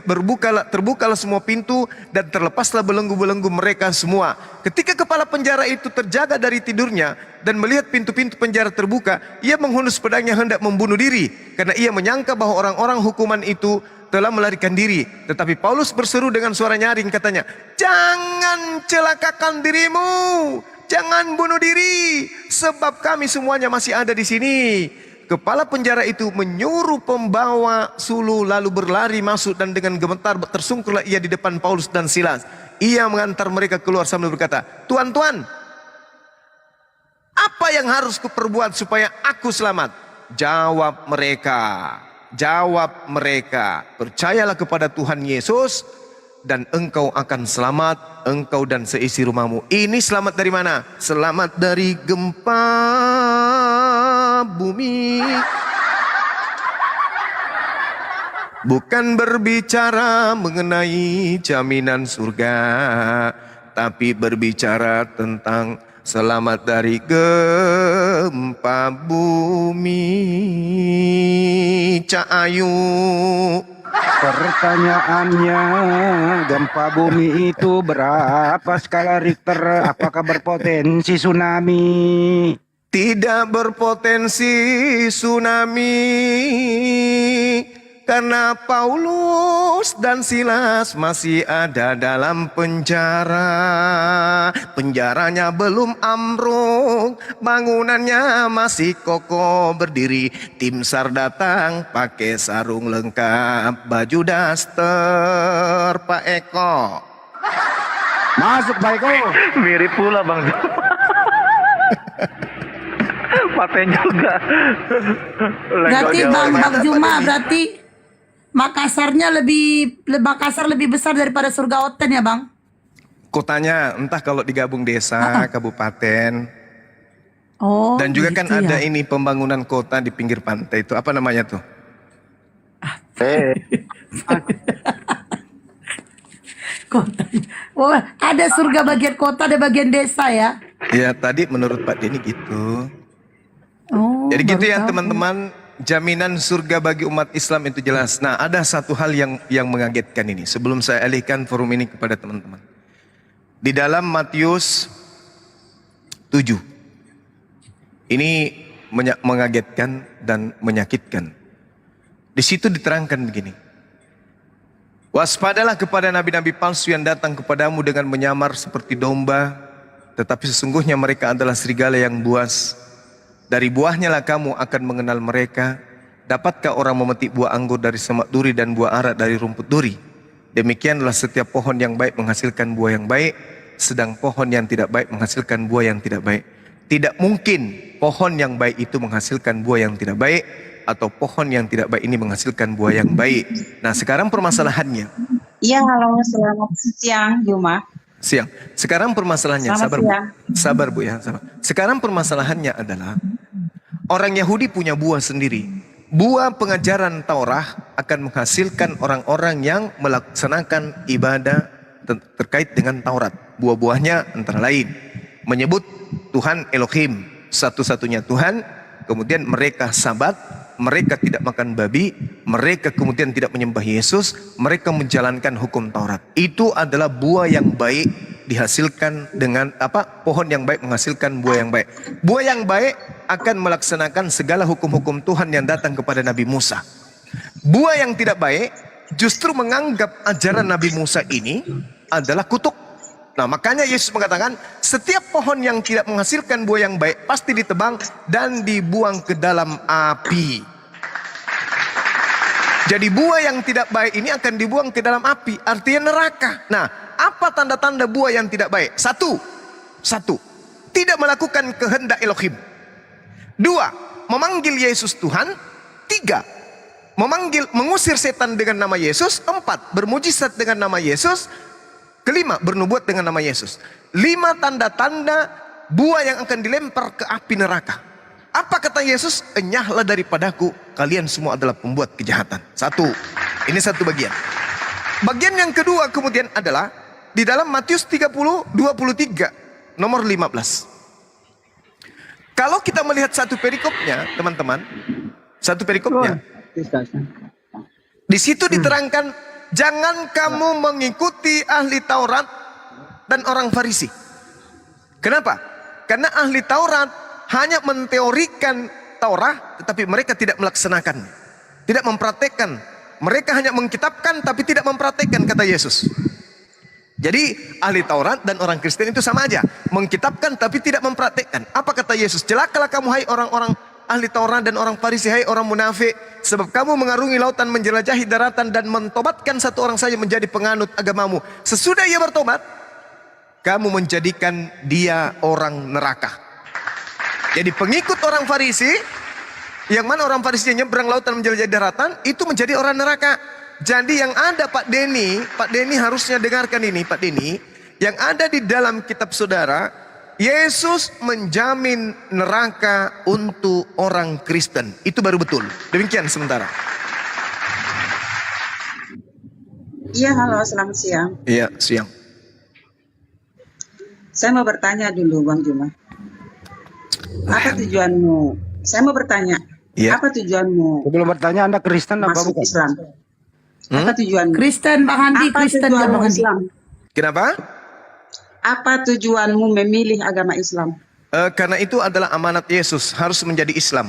terbukalah semua pintu dan terlepaslah belenggu-belenggu mereka semua. Ketika kepala penjara itu terjaga dari tidurnya dan melihat pintu-pintu penjara terbuka, ia menghunus pedangnya hendak membunuh diri karena ia menyangka bahwa orang-orang hukuman itu telah melarikan diri. Tetapi Paulus berseru dengan suara nyaring katanya, jangan celakakan dirimu, jangan bunuh diri, sebab kami semuanya masih ada di sini. Kepala penjara itu menyuruh pembawa suluh lalu berlari masuk dan dengan gemetar tersungkurlah ia di depan Paulus dan Silas. Ia mengantar mereka keluar sambil berkata, Tuan-tuan, apa yang harus kuperbuat supaya aku selamat? Jawab mereka, percayalah kepada Tuhan Yesus dan engkau akan selamat, engkau dan seisi rumahmu. Ini selamat dari mana? Selamat dari gempa bumi. Bukan berbicara mengenai jaminan surga, tapi berbicara tentang selamat dari gempa bumi. Cak Ayu. Pertanyaannya, gempa bumi itu berapa skala Richter? Apakah berpotensi tsunami? Tidak berpotensi tsunami, karena Paulus dan Silas masih ada dalam penjara. Penjaranya belum ambruk, bangunannya masih kokoh berdiri. Tim SAR datang pakai sarung lengkap, baju daster Pak Eko. Masuk Pak Eko. Mirip pula Bang. Paten juga. Berarti Bang Juma berarti Makassar lebih besar daripada surga Oten ya Bang? Kotanya entah kalau digabung desa, kabupaten. Oh. Dan juga kan gitu ada ya? ini pembangunan kota di pinggir pantai itu apa namanya tuh? Kota. Oh, ada surga bagian kota, ada bagian desa ya? Ya tadi menurut Pak Denny gitu. Oh. Jadi gitu baru ya tahu. teman-teman, jaminan surga bagi umat Islam itu jelas. Nah ada satu hal yang mengagetkan ini. Sebelum saya alihkan forum ini kepada teman-teman. Di dalam Matius 7. Ini mengagetkan dan menyakitkan. Di situ diterangkan begini. Waspadalah kepada nabi-nabi palsu yang datang kepadamu dengan menyamar seperti domba, tetapi sesungguhnya mereka adalah serigala yang buas. Dari buahnya lah kamu akan mengenal mereka. Dapatkah orang memetik buah anggur dari semak duri dan buah ara dari rumput duri? Demikianlah setiap pohon yang baik menghasilkan buah yang baik, sedang pohon yang tidak baik menghasilkan buah yang tidak baik. Tidak mungkin pohon yang baik itu menghasilkan buah yang tidak baik, atau pohon yang tidak baik ini menghasilkan buah yang baik. Nah sekarang permasalahannya. Iya, halo, selamat siang, Juma. Siang. Sekarang permasalahannya, Selamat siang. sabar Bu ya, sabar. Sekarang permasalahannya adalah orang Yahudi punya buah sendiri. Buah pengajaran Taurat akan menghasilkan orang-orang yang melaksanakan ibadah terkait dengan Taurat. Buah-buahnya antara lain menyebut Tuhan Elohim, satu-satunya Tuhan. Kemudian mereka sabat, mereka tidak makan babi, mereka kemudian tidak menyembah Yesus, mereka menjalankan hukum Taurat. Itu adalah buah yang baik dihasilkan dengan pohon yang baik menghasilkan buah yang baik. Buah yang baik akan melaksanakan segala hukum-hukum Tuhan yang datang kepada Nabi Musa. Buah yang tidak baik justru menganggap ajaran Nabi Musa ini adalah kutuk. Nah makanya Yesus mengatakan setiap pohon yang tidak menghasilkan buah yang baik pasti ditebang dan dibuang ke dalam api. Jadi buah yang tidak baik ini akan dibuang ke dalam api, artinya neraka. Nah apa tanda-tanda buah yang tidak baik? Satu, tidak melakukan kehendak Elohim. Dua, memanggil Yesus Tuhan. Tiga, mengusir setan dengan nama Yesus. Empat, bermujizat dengan nama Yesus. Kelima, bernubuat dengan nama Yesus. 5 tanda-tanda buah yang akan dilempar ke api neraka. Apa kata Yesus? Enyahlah daripadaku, kalian semua adalah pembuat kejahatan. Satu, ini satu bagian. Bagian yang kedua kemudian adalah di dalam Matius 30:23 nomor 15. Kalau kita melihat satu perikopnya, teman-teman, satu perikopnya, di situ diterangkan, jangan kamu mengikuti ahli Taurat dan orang Farisi. Kenapa? Karena ahli Taurat hanya menteorikan Taurat, tetapi mereka tidak melaksanakan, tidak mempraktekkan Mereka hanya mengkitabkan tapi tidak mempraktekkan, kata Yesus. Jadi ahli Taurat dan orang Kristen itu sama aja, mengkitabkan tapi tidak mempraktekkan. Apa kata Yesus? Celakalah kamu hai orang-orang ahli Taurat dan orang Farisi, hai orang munafik, sebab kamu mengarungi lautan, menjelajahi daratan, dan mentobatkan satu orang saja menjadi penganut agamamu. Sesudah ia bertobat, kamu menjadikan dia orang neraka. Jadi pengikut orang Farisi, yang mana orang Farisi nyebrang lautan menjelajahi daratan, itu menjadi orang neraka. Jadi yang ada Pak Denny harusnya dengarkan ini Pak Denny, yang ada di dalam kitab saudara, Yesus menjamin neraka untuk orang Kristen. Itu baru betul. Demikian sementara. Iya, halo, selamat siang. Iya, siang. Saya mau bertanya dulu, Bang Juma. Apa tujuanmu? Saya mau bertanya. Iya. Apa tujuanmu Sebelum bertanya, Anda Kristen apa masuk bukan? Islam? Apa tujuanmu? Kristen Bang Andi, Apa Kristen ya tujuanmu Bang Andi. Islam? Kenapa? Apa tujuanmu memilih agama Islam? Karena itu adalah amanat Yesus, harus menjadi Islam.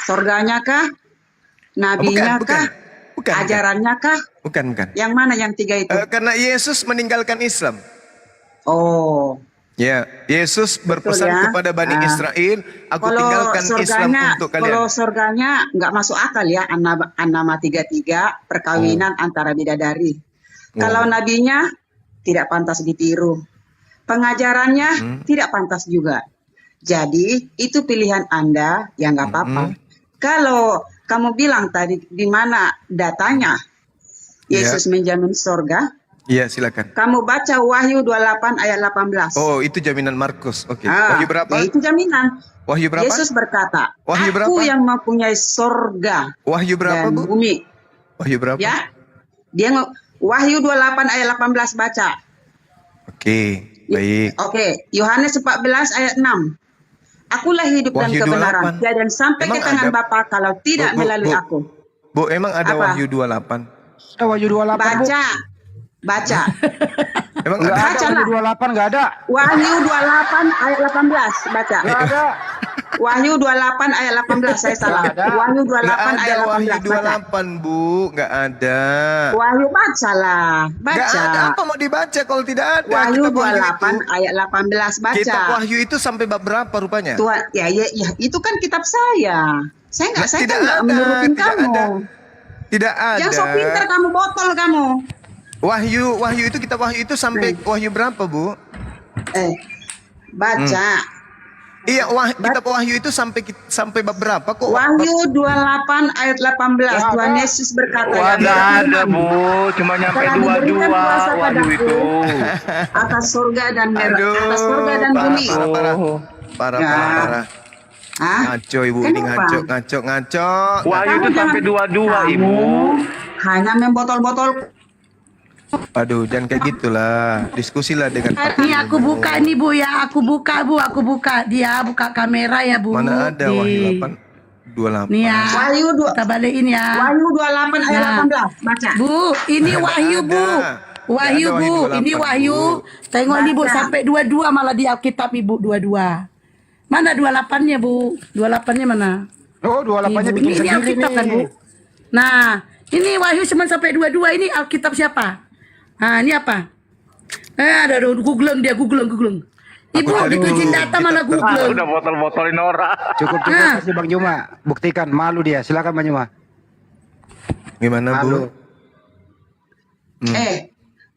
Surganya kah? Nabinya Bukan. kah? Bukan. Ajarannya kah? Bukan. Yang mana yang tiga itu? Karena Yesus meninggalkan Islam. Oh, Ya, Yesus berpesan ya. kepada Bani Israel, aku kalau tinggalkan Islam surganya, untuk kalau kalian. surganya nggak masuk akal ya, An-Naml 33, perkawinan antara bidadari. Kalau nabinya tidak pantas ditiru, pengajarannya tidak pantas juga. Jadi itu pilihan Anda, ya nggak apa-apa. Kalau kamu bilang tadi di mana datanya Yesus menjamin surga, Iya, silakan. kamu baca Wahyu 28 ayat 18. Oh, itu jaminan Markus. Oke. Ah, Wahyu berapa? ya itu jaminan. Wahyu berapa? Yesus berkata, Wahyu aku berapa? yang mempunyai surga Wahyu berapa, dan Bu? bumi. Wahyu berapa? Ya, Wahyu 28 ayat 18 baca. Oke, baik. Oke, Yohanes 14 ayat 6. Akulah hidup dan Wahyu kebenaran. 28. Dan sampai Emang ke tangan ada- Bapa kalau tidak melalui Bu. aku. Bu, emang ada Apa? Wahyu 28? Ada Wahyu 28, Bu. Baca. Emang Nggak ada? ada Wahyu 28, nggak ada. Wahyu 28 ayat 18 baca. Nggak ada. Wahyu 28 ayat 18 saya salah. Wahyu 28 Nggak ayat ada Wahyu 18 baca. 28, Bu. Nggak ada. Wahyu bacalah. Nggak ada. Baca. Apa mau dibaca kalau tidak ada? Wahyu Kitab 28 itu. ayat 18 baca. Kitab Wahyu itu sampai bab berapa rupanya? Tuhan, ya, itu kan kitab saya. Saya Nah, kan tidak nggak ada, menurutin tidak kamu. ada. Tidak ada. Yang sok pinter kamu, botol kamu. Wahyu itu kitab Wahyu itu sampai Wahyu berapa, Bu? Baca. Iya, kitab Wahyu itu sampai bab berapa kok? Wahyu 28 ayat 18. Tuhan Yesus berkata, Wah, yang nggak ada, beriman Bu. Cuma nyampe telah diberikan 22 kuasa Wahyu padaku itu. atas surga dan Aduh, atas surga dan bumi. Parah. Hah? Ngaco Ibu ini, Kenapa? ngaco. Wahyu itu Kamu sampai jangan- 22, kamu Ibu. hanya membotol-botol. Aduh, jangan kayak gitulah. Diskusilah dengan Nih aku buka nih Bu ya, aku buka. Dia buka kamera ya Bu. mana ada Nih. Wahyu 28. Nih ya. Wahyu Kita balikin ya. Wahyu 28 ayat Nah. 18. Baca. Bu, ini Wahyu ada. Bu. Wahyu Nggak ada Bu, Wahyu ini 28, Wahyu. Bu. Tengok nih Bu Baca. sampai 22 malah di Alkitab Ibu 22. Mana 28-nya Bu? 28-nya mana? Oh, 28-nya Nih, Bu. bikin Ini sendiri Alkitab kan Bu? nih. Nah, ini Wahyu cuma sampai 22. Ini Alkitab siapa? Nah, ini apa? Ada Google dia. Ibu, cari ditujuin dulu. data mana Kita Google? Udah botol-botolin orang. Cukup Nah. kasih Bang Juma. Buktikan, malu dia. Silakan Bang Juma. Gimana, Malu. Bu?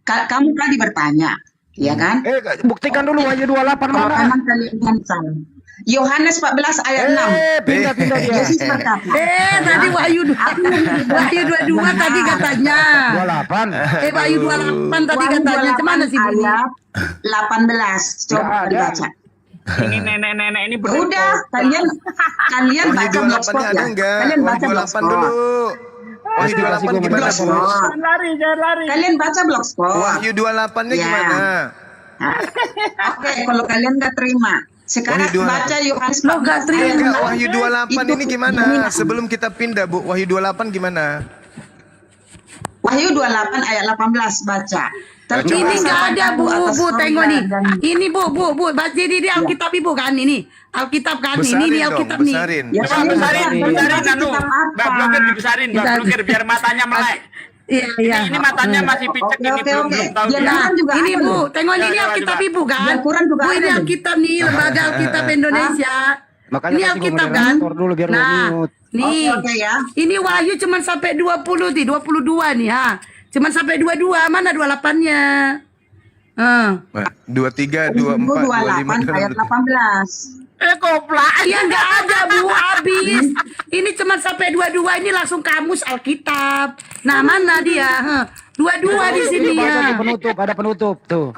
Kamu tadi bertanya, ya kan? Buktikan dulu Wahyu 28 Kalau mana? memang kalian salah. Yohanes 14 ayat 6. Pindah dia. Yesus berkata, Tadi Wahyu 22 tadi katanya. 28. Wahyu 28 tadi Wahyu katanya. 28 Gimana sih Bu? ayat 18. Coba Nggak ada. dibaca. Ini nenek-nenek ini Udah, kalian Wahyu baca 28-nya blogspot ada ya. enggak? Kalian Wahyu baca 28 blogspot. dulu. Wahyu 28 gimana, Bu? Jangan lari. Kalian baca blogspot. Wahyu 28-nya Ya. gimana? Oke, kalau kalian nggak terima, sekarang Wahyu 28. baca Yohanes Lo nggak 14 terima. ayat Enggak, 6. Wahyu 28 Itu ini gimana? jaminan. Sebelum kita pindah, Bu, Wahyu 28 gimana? Wahyu 28 ayat 18 baca. Tercela Ini nggak ada siapa bu, tahu atas bu tengok sorga nih. dan Ini bu, baca di Alkitab ibu kan ini. Alkitab kan ini Besarin Alkitab dong, nih. besarin. ya Coba kalian besarin, baca, besarin kalian baca anu. kitab Mbak apa? Blogger dibesarin, Mbak Kita- Blogger biar matanya melek. Iya, iya. Ini matanya masih picek Oke, ini oke, belum oke. belum tahu. Dia dia. Nah, Quran juga ini ada bu, loh. tengok Ya, ini coba, Alkitab coba. ibu kan. Di Al-Quran juga Bu ada ini loh. Alkitab nih, lembaga Alkitab Indonesia. Makanya Ini kasih Alkitab gue kan. moderator dulu biar lu Nah, mute. nih. Oke ya. Ini Wahyu cuman sampai 20 nih, 22 nih ha. Cuman sampai 22, mana 28-nya? 23, 24, 28 ayat 25. 18. Koplak. Ya nggak ada bu, habis. Ini cuma sampai 22, ini langsung kamus Alkitab. Nah mana dia? 22 di sini Baca ya. di penutup, ada penutup tuh.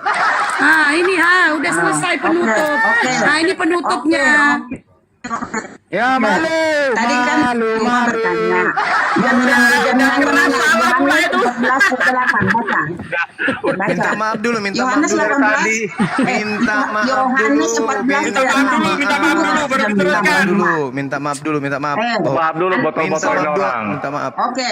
Ah ini udah selesai penutup. oke. Nah ini penutupnya. Ya malu, Tadi kan malu, Cuma malu. bertanya. Jaminan mana? Yohanes 14 ke 8 baca. Minta maaf dulu, minta maaf Yohanes dulu. 18. Minta maaf Yohanes dulu. 14 Minta ayat maaf 6. dulu, minta maaf dulu, baru Minta diteruskan maaf dulu. Minta maaf dulu, minta maaf. Maaf dulu Minta botol-botolin maaf dulu, orang. minta maaf. Oke.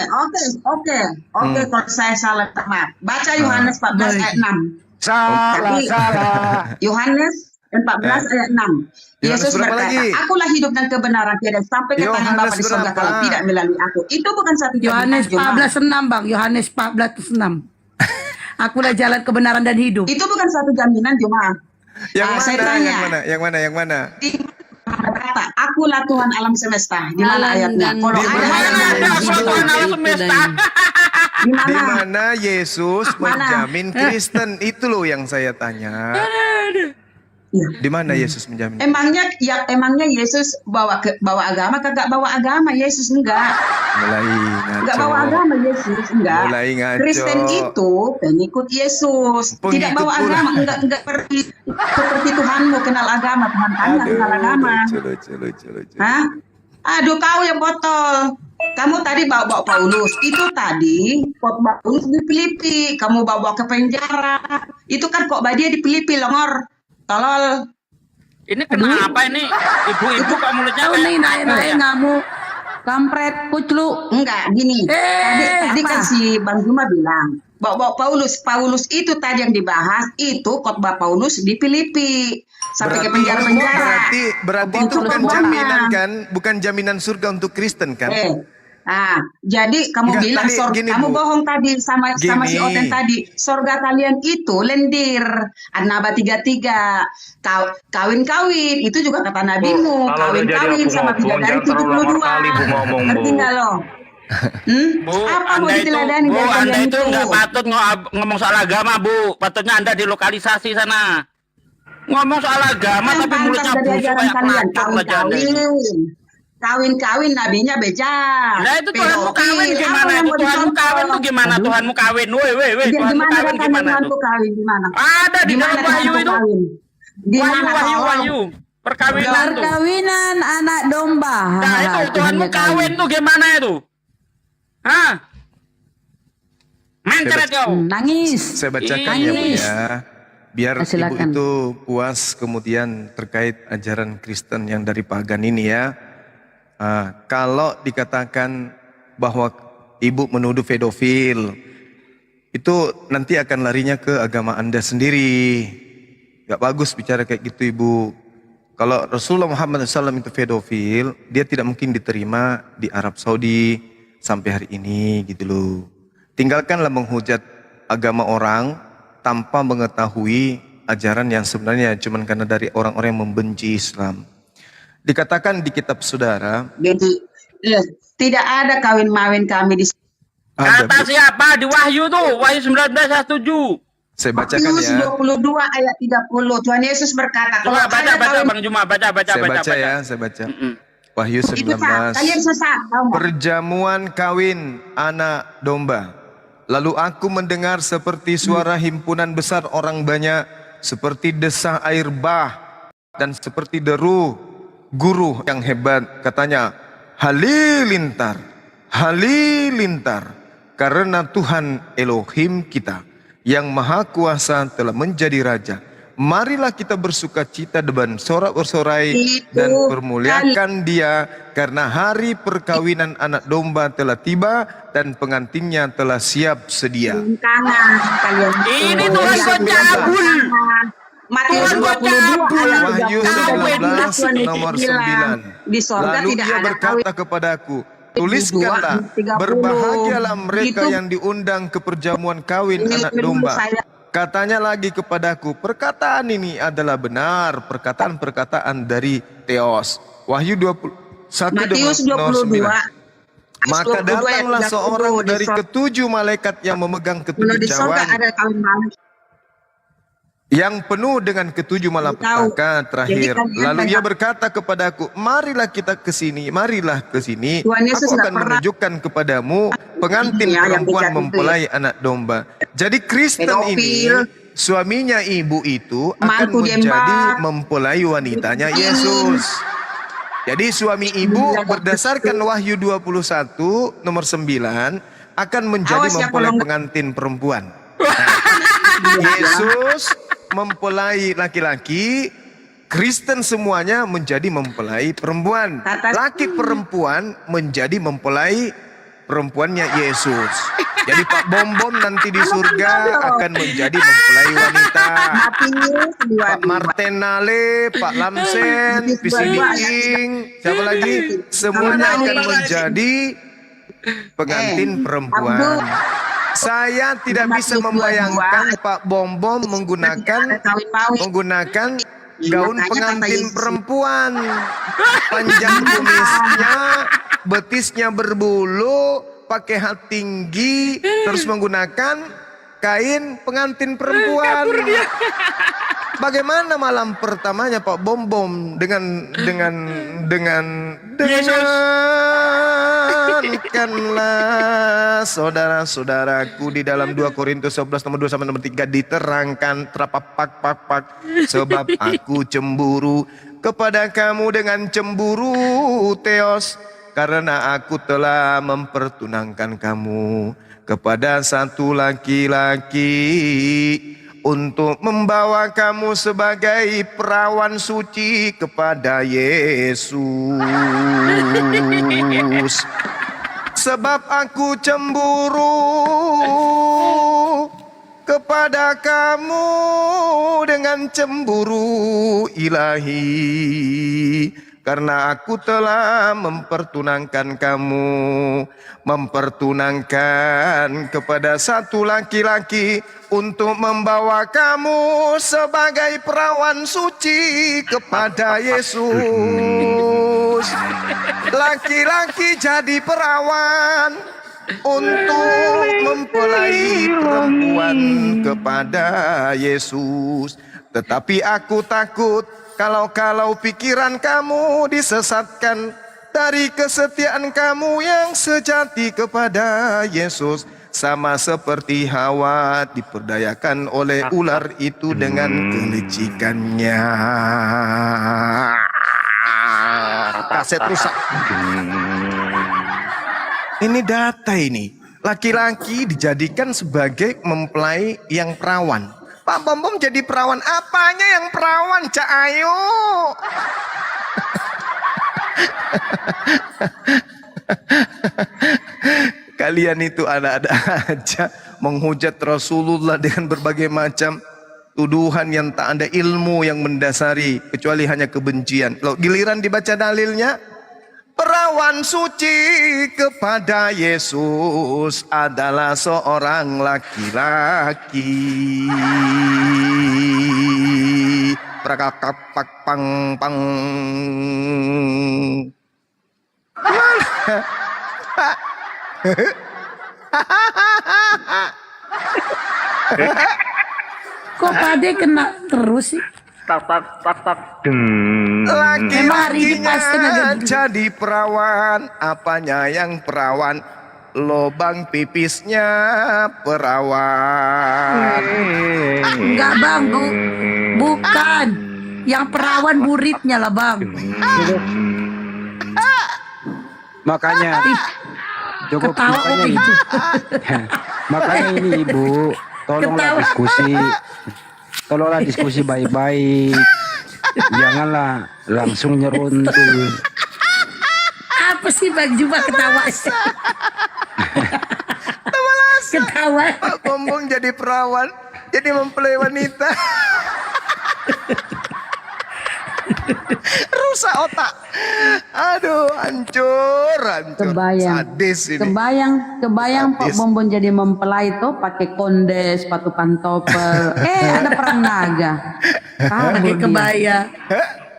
Kalau saya salah minta maaf. Baca Yohanes 14 ayat 6. Salah, Tapi- salah. Yohanes 14 ayat 6. Yohanes Yesus berapa berkata, lagi? akulah hidup dan kebenaran, tiada sampai ke tangan Yohanes Bapa di surga berapa? kalau tidak melalui aku. Itu bukan satu Yohanes jaminan, Juma. 14:6 bang. Yohanes 14:6. Akulah jalan kebenaran dan hidup. Itu bukan satu jaminan, Juma. Yang Saya mana, tanya. yang mana, yang mana, yang mana? Di mana kata, akulah Tuhan alam semesta. Di mana Jalan ayatnya? dan Kalau Di ada mana ayat ada yang Tuhan hidup, alam semesta? di Di mana? mana Yesus Mana? menjamin Kristen? Itu loh yang saya tanya. Ya. Di mana Yesus menjamin? Emangnya Yesus bawa agama, kagak bawa agama? Yesus enggak. Mulai Enggak bawa ngaco. agama Yesus, enggak. Mulai ngaco. Kristen itu pengikut Yesus, Pengikut tidak bawa pula. agama, enggak seperti Tuhanmu kenal agama, Tuhan Anda kenal agama. Lucu. Hah? Aduh, kau yang botol. Kamu tadi bawa Paulus. Itu tadi Paulus di Filipi. Kamu bawa ke penjara. Itu kan kok dia di Filipi, longor. Tolol. Ini kenapa ini? Ibu-ibu kok mulutnya Tahu nih kayak naik ngamu. Kampret, kuclu. Enggak, gini. Tadi kan si Bang Juma bilang, bawa Paulus itu tadi yang dibahas, itu khotbah Paulus di Filipi. Sampai ke penjara-penjara. Berarti itu bukan Bohongan. jaminan kan? Bukan jaminan surga untuk Kristen kan? Jadi kamu Enggak, bilang tadi gini, kamu Bu. bohong tadi sama si Gini. Oten tadi. Sorga kalian itu lendir. An-Naba 33. Kawin-kawin itu juga kata nabimu. kalau udah jadi Kawin-kawin aku sama ngomong, bidadari jangan terlalu lama 72. kali, Bu, ngomong, Bu. Ngerti nggak lo? Bu, Apa mau Anda itu, diteladani Bu, dari Anda kalian itu nggak patut ngomong soal agama, Bu. Patutnya Anda dilokalisasi sana. Ngomong soal agama Yang tapi pantas mulutnya dari busuk ajaran kayak kalian pelacur aja Anda ini. kawin nabinya bejat. Nah itu Tuhanmu pedofil. kawin Apa gimana yang itu? mau Tuhanmu dicontoh? kawin tuh gimana? Tuhanmu kawin, Tuhanmu Gimana kawin rasanya gimana Tuhanku tuh? kawin gimana? Ada di dalam Wahyu Tuhanku itu. kawin? Gimana tolong? Wahyu. Perkawinan tuh. Perkawinan anak domba. Nah itu Tuhanmu kawin tuh gimana itu? Hah? Mencret kau. Nangis. Saya bacakan ya Bu Nangis. ya. Biar Ibu Silakan. itu puas kemudian terkait ajaran Kristen yang dari pagan ini ya. Kalau dikatakan bahwa Ibu menuduh pedofil, itu nanti akan larinya ke agama Anda sendiri. Gak bagus bicara kayak gitu Ibu. Kalau Rasulullah Muhammad SAW itu pedofil, dia tidak mungkin diterima di Arab Saudi sampai hari ini gitu loh. Tinggalkanlah menghujat agama orang tanpa mengetahui ajaran yang sebenarnya cuman karena dari orang-orang yang membenci Islam. Dikatakan di kitab saudara, Jadi tidak ada kawin-mawin kami di ada, Kata Bu. siapa di Wahyu tuh? Wahyu 19 saya setuju. Saya bacakan Matius ya. 22 ayat 30. Tuhan Yesus berkata, kalau Coba baca ada kawin Bang Juma, baca. Saya baca ya, saya baca. Wahyu itu sah, kalian 19. sesat, tahu nggak? Perjamuan kawin anak domba. Lalu aku mendengar seperti suara himpunan besar orang banyak, seperti desah air bah, dan seperti deru guru yang hebat. Katanya, halilintar, halilintar, karena Tuhan Elohim kita yang maha kuasa telah menjadi raja. Marilah kita bersukacita dan sorak-sorai dan Itu permuliakan Dia, karena hari perkawinan anak domba telah tiba dan pengantinnya telah siap sedia. kanan kalian. Ini Tuhan kau cabul. Matius Tuhan kau 22 cabul. ayat Wahyu 30. 19 nomor 9. Di sorga Lalu tidak Ia ada berkata kepadaku, tuliskanlah, 30. berbahagialah mereka Itu- yang diundang ke perjamuan kawin Ini anak menurut domba. saya. Katanya lagi kepadaku, perkataan ini adalah benar, perkataan-perkataan dari Theos. Wahyu 21 Matius nomor 22. 9. Maka 22 ayat datanglah 30 seorang di dari sorga. ketujuh malaikat yang memegang Kalau ketujuh di sorga cawan, ada kawin malam. yang penuh dengan ketujuh malapetaka terakhir. Jadi kalian Lalu banyak- Ia berkata kepadaku, marilah kita ke sini, marilah ke sini. Tuhan Yesus Aku nggak akan pernah- menunjukkan kepadamu pengantin Ya, yang perempuan bijak itu mempelai anak domba. Jadi Kristen ini, Pedofil. suaminya ibu itu akan Mantu menjadi jembat. mempelai wanitanya Yesus. Jadi suami ibu berdasarkan Wahyu 21 nomor 9 akan menjadi Awas ya, mempelai kalau- pengantin perempuan. Yesus mempelai laki-laki, Kristen semuanya menjadi mempelai perempuan. Laki perempuan menjadi mempelai perempuannya Yesus. Jadi Pak Bom nanti di surga akan menjadi mempelai wanita. Matius Pak 22. Martenale, Pak Lamsen, Pisidiking, siapa lagi? Semuanya akan menjadi pengantin perempuan. Saya tidak bisa membayangkan Pak Bom menggunakan gaun pengantin perempuan. Panjang kumisnya, betisnya berbulu, pakai hat tinggi, terus menggunakan kain pengantin perempuan. Bagaimana malam pertamanya Pak Bom dengankanlah saudara-saudaraku di dalam 2 Korintus 11 nomor 2 sampai nomor 3 diterangkan terapak sebab aku cemburu kepada kamu dengan cemburu Theos, karena aku telah mempertunangkan kamu kepada satu laki-laki untuk membawa kamu sebagai perawan suci kepada Yesus. Sebab aku cemburu kepada kamu dengan cemburu ilahi, karena aku telah mempertunangkan kamu, mempertunangkan kepada satu laki-laki untuk membawa kamu sebagai perawan suci kepada Yesus. Laki-laki jadi perawan untuk mempelai perempuan kepada Yesus. Tetapi aku takut kalau pikiran kamu disesatkan dari kesetiaan kamu yang sejati kepada Yesus, sama seperti Hawa diperdayakan oleh ular itu dengan kelicikannya. Kaset rusak. Ini data ini. Laki-laki dijadikan sebagai mempelai yang perawan. Pak Bom jadi perawan. Apanya yang perawan, Cak Ayu? Kalian itu ada-ada aja menghujat Rasulullah dengan berbagai macam tuduhan yang tak ada ilmu yang mendasari, kecuali hanya kebencian. Kalau giliran dibaca dalilnya, perawan suci kepada Yesus adalah seorang laki-laki. Prakakapak pang pang. Kok Pade kena terus sih? Laki-lakinya jadi perawan. Apanya yang perawan? Lobang pipisnya perawan. Enggak bang, bukan. Yang perawan muridnya lah bang. Makanya cukup Ketawa kok makanya, gitu. makanya ini Ibu tolonglah Ketawa. diskusi. tolonglah diskusi baik-baik. Janganlah langsung nyeruntul. Apa sih Bang Juma ketawa? Ketawa. Pak Bombong jadi perawan, jadi mempelai wanita. Rusak otak. Aduh, hancur. Kebayang. Sadis ini. Kebayang Pak Sadis. Bombon jadi mempelai tuh pakai konde, sepatu pantopel. Ada perang naga. Kabur Pakai dia. kebaya.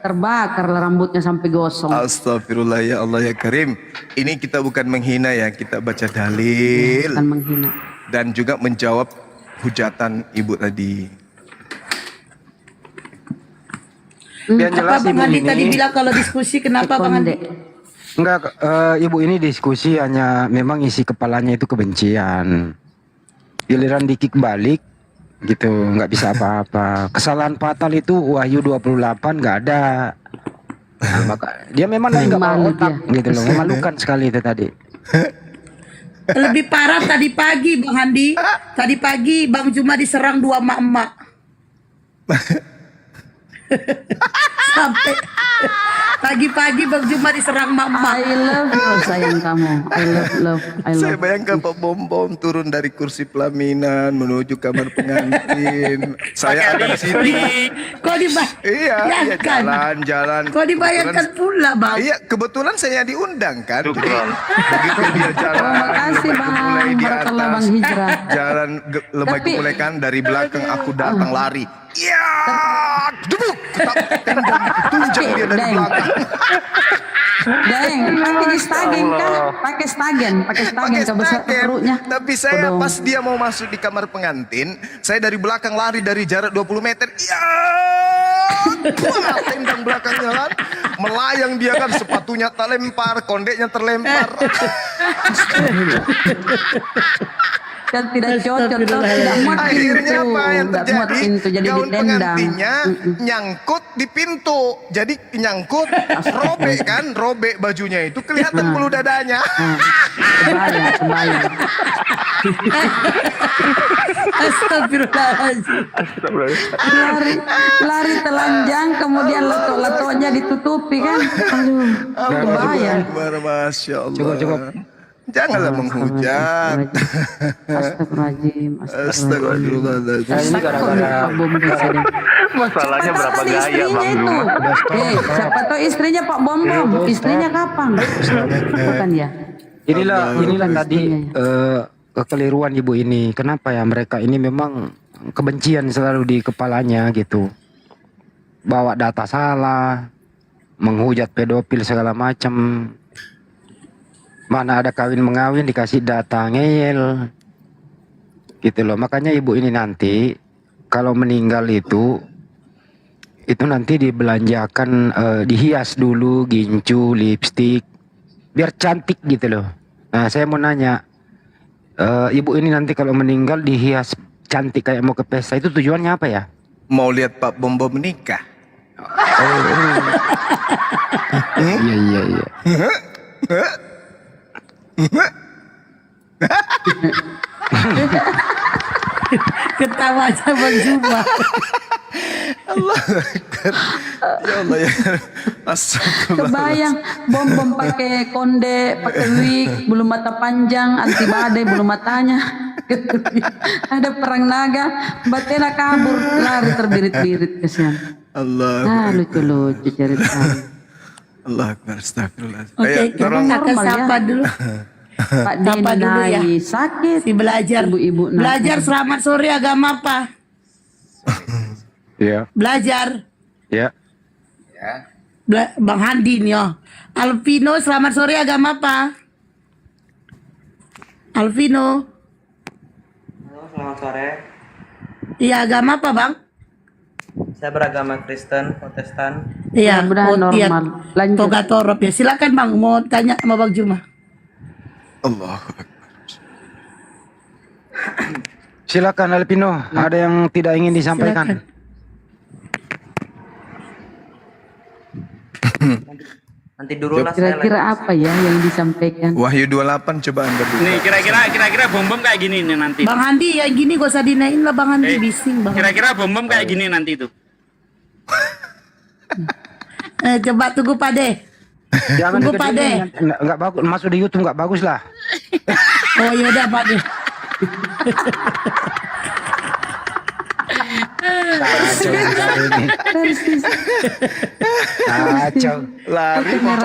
Terbakar rambutnya sampai gosong. Astagfirullah ya Allah ya Karim. Ini kita bukan menghina ya, kita baca dalil Bukan menghina. dan juga menjawab hujatan ibu tadi. Yang jelas Apa Bang ibu Andi ini tadi bilang kalau diskusi kenapa Bang Andi? enggak, ibu ini diskusi hanya memang isi kepalanya itu kebencian. Giliran dikik balik gitu, nggak bisa apa-apa. Kesalahan fatal itu Wahyu 28 nggak ada. Nah, maka dia memang lagi nggak Malu bawa otak gitu loh, memalukan sekali itu tadi. Lebih parah tadi pagi Bang Andi. Tadi pagi Bang Juma diserang 2 emak-emak. Sampai pagi-pagi Bang Juma diserang emak-emak. I love you sayang kamu. I love. Saya bayangkan Pak Bom turun dari kursi pelaminan menuju kamar pengantin. Saya ada di sini. Kok Iya, dibayangkan? jalan-jalan. Kok dibayangkan pula Bang? Iya, kebetulan saya diundang kan. Jadi, begitu dia jalan, Makasih lembaga Bang. mulai di Barakallah atas. Bang Hijrah. Jalan lembaga Tapi- mulai kan dari belakang aku datang lari. Iya, duduk. Tendang, tunjang dia dari Deng. belakang. Deng, pakai stagen kah? Pakai stagen Pakai ke besar stagen. perutnya. Tapi saya Kodong. pas dia mau masuk di kamar pengantin, saya dari belakang lari dari jarak 20 meter. Iya, wah, tendang belakangnya kan, melayang dia kan, sepatunya terlempar, kondeknya terlempar. Kan tidak cocok, tidak muat Akhirnya pintu. apa yang Tidak muat terjadi? pintu, jadi Gaun ditendang. pengantinnya nyangkut di pintu, jadi nyangkut, robek kan, robek bajunya itu kelihatan bulu dadanya. Kebayang. Astagfirullahaladzim. Lari telanjang, kemudian letok-letoknya ditutupi kan. Aduh, kebayang. Masya Allah. Cukup. Janganlah menghujat. Astagfirullahaladzim. Astagfirullahaladzim. Nah, ini gara-gara Masalahnya Siapa tahu berapa tadi gaya istrinya Bang itu. Juma? Siapa tahu istrinya Pak Bom. Istrinya kapan? Bukan ya? Inilah tadi kekeliruan ibu ini. Kenapa ya mereka ini memang kebencian selalu di kepalanya gitu. Bawa data salah, menghujat pedofil segala macam. Mana ada kawin mengawin dikasih data ngeyel. Gitu loh. Makanya ibu ini nanti kalau meninggal itu nanti dibelanjakan, dihias dulu gincu, lipstik, biar cantik gitu loh. Nah saya mau nanya, ibu ini nanti kalau meninggal dihias cantik kayak mau ke pesta, itu tujuannya apa ya? Mau lihat Pak Bombo menikah? Iya. Ketawanya Bang Juma. Allah Akbar. Ya Allah ya. Astagfirullah. Kebayang bom pakai konde, pakai wig, bulu mata panjang, anti badai bulu matanya. Ada perang naga, Batena kabur, lari terbirit-birit kesian. Allah. Lucu-lucu ceritanya. Allah Akbar. Astagfirullah. Oke, Ayo, kita tolong. akan Normal ya. sapa dulu. Pak Sapa dulu ya. Denai sakit. Si belajar. Ibu-ibu nakal. Belajar selamat sore agama apa? Iya. Belajar. Ya. Bang Handi nih oh. Alvino selamat sore agama apa? Alvino. Selamat sore. Iya agama apa Bang? Saya beragama Kristen, Protestan. Iya, Mudah-mudahan iya. normal. Lanjut. Toga Torop ya. Silakan Bang, mau tanya sama Bang Juma. Allah Akbar. Silakan Alpino, ada yang tidak ingin disampaikan? Silakan. Nanti dulu lah saya Kira-kira lagi. apa ya yang disampaikan? Wahyu 28 coba Anda buka. Nih kira-kira bom kayak gini nih nanti. Bang Andi ya gini gak usah dinain lah Bang Andi, bising Bang. Kira-kira bom kayak gini nanti tuh. Coba tunggu Pade. Jangan Tunggu Pak De. Nggak bagus, masuk di YouTube nggak bagus lah. Oh ya udah Pak De. Kacau ini. Kacau. Lari mau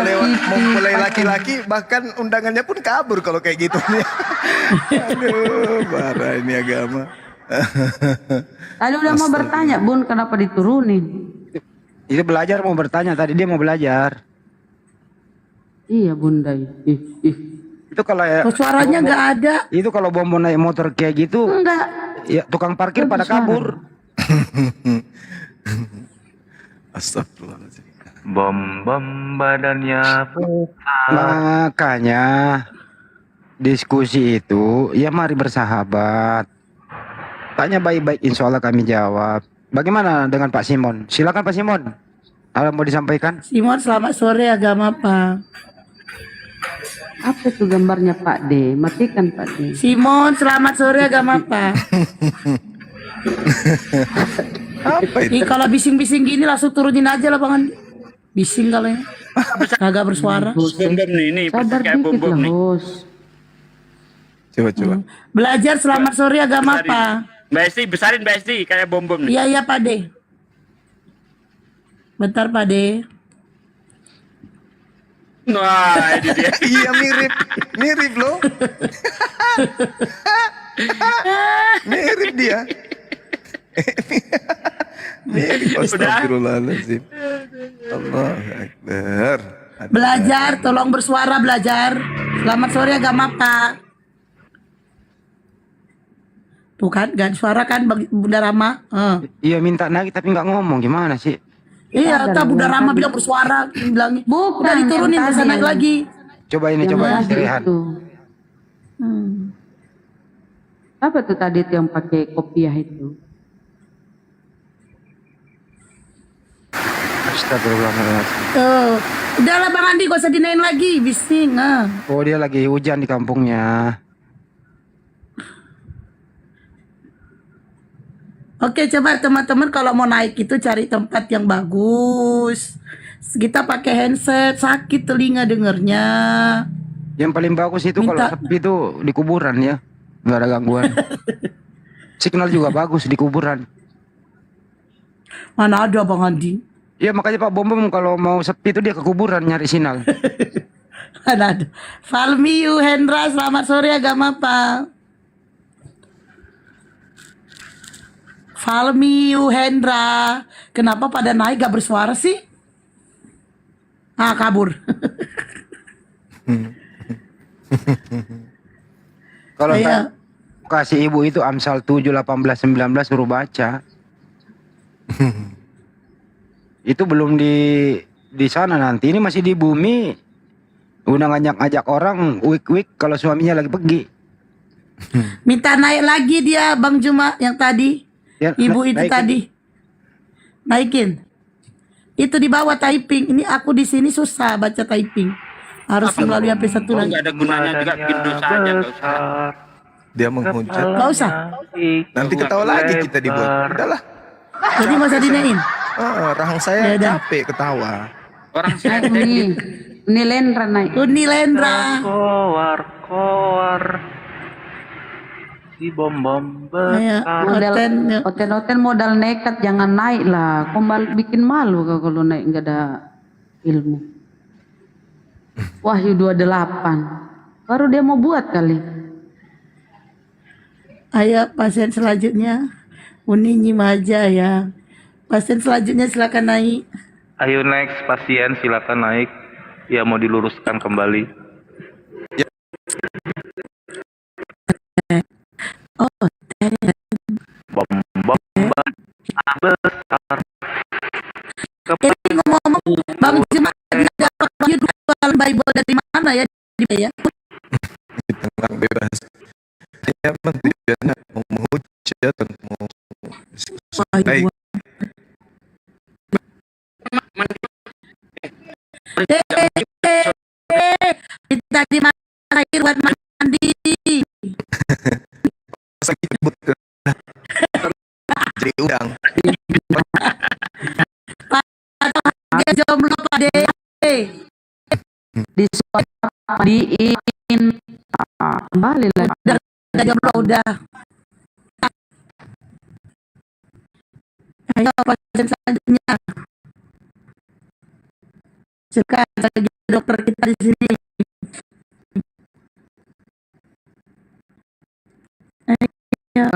mulai laki-laki, bahkan undangannya pun kabur kalau kayak gitu. Aduh, parah ini agama. Tadi udah mau bertanya, Bun, kenapa diturunin? Itu belajar mau bertanya tadi, dia mau belajar. Iya, Bunda. Itu kalau ya, Oh, suaranya nggak ada. itu kalau bom naik motor kayak gitu, Enggak. ya tukang parkir pada kabur. Astagfirullahaladzim. Bom badannya Makanya diskusi itu ya mari bersahabat. Tanya baik-baik, insya Allah kami jawab. Bagaimana dengan Pak Simon? Silakan Pak Simon. Ada mau disampaikan? Simon selamat sore agama Pak. Apa itu gambarnya Pak D? Matikan Pak D. Simon selamat sore agama Pak. Apa itu? Ih, kalau bising-bising gini langsung turunin aja lah Bang Andi. Bising kalau ya. Kagak bersuara. Bom nih, ini Sabar kayak dikit bom lah, nih. Bos. Coba. Belajar selamat sore agama Besarin. Pak. Mbak Esti, besarin Mbak Esti kayak bom nih. Iya iya Pak De. Bentar Pak De. Wah, ini dia. Iya mirip loh. Mirip dia. Mirip. Astagfirullahaladzim. Allahu Akbar. Belajar, tolong bersuara belajar. Selamat sore agama Pak. Tuh kan, gak ada suara kan Bunda Rama? Iya minta naik tapi nggak ngomong, gimana sih? Iya, Ada tak Bunda yang Rama tadi. bilang bersuara, bilangnya. Bukan, Udah diturunin, yang bisa tadi. naik lagi. Coba ini, Yang coba tadi istirahat. itu. Apa tuh tadi tuh yang pakai kopiah itu? Astagfirullahaladzim. Tuh, udahlah Bang Andi, gak usah dinain lagi, bising. Oh dia lagi hujan di kampungnya. Oke, coba teman-teman kalau mau naik itu cari tempat yang bagus. Kita pakai handset, sakit telinga dengernya. Yang paling bagus itu kalau Minta- sepi itu di kuburan ya, nggak ada gangguan. Signal juga bagus di kuburan. Mana ada Bang Andi? Ya makanya Pak Bom kalau mau sepi itu dia ke kuburan nyari sinyal. Mana ada. Falmiu Hendra, selamat sore agama Pak. Falmiu Hendra, kenapa pada naik gak bersuara sih? Kabur. Kalau Iya. kasih ibu itu Amsal 7, 18, 19 suruh baca. Itu belum di sana nanti. Ini masih di bumi. Udah ngajak orang week kalau suaminya lagi pergi. Minta naik lagi dia Bang Juma yang tadi. Ya, Ibu itu naikin. tadi. Naikin. Itu di bawah typing. Ini aku di sini susah baca typing. Harus melalui HP satu lagi. Nggak ada gunanya juga bikin dosa aja, nggak usah. Dia menghujat. Gak usah. Nanti ketawa lagi kita dibuat. Udahlah. Jadi gak usah dinain. Rahang saya Ya udah. capek ketawa. Orang Naik nih. Ini Lendra naik. Uni Lendra. koar si bom Ayo, Model hotel. hotel modal nekat, jangan naik lah. Bikin malu kau kalau naik nggak ada ilmu. Wahyu 28. Baru dia mau buat kali. Ayo pasien selanjutnya. Uni Nyimaja ya. Pasien selanjutnya silakan naik. Ayo next pasien silakan naik. Ya mau diluruskan kembali. Bom besar. Ngomong-ngomong, Bang Juma dapat Wahyu jual Bible dari mana ya? Ya. Tentang bebas. Dia memang tujuannya mau menghujat dan mau baik. Kita di mana air buat mandi. Jadi udang. Dia jomblo Pak De. Di kembali lagi. Udah jomblo udah. Ayo pasien selanjutnya. Suka lagi dokter kita di sini. Ayo.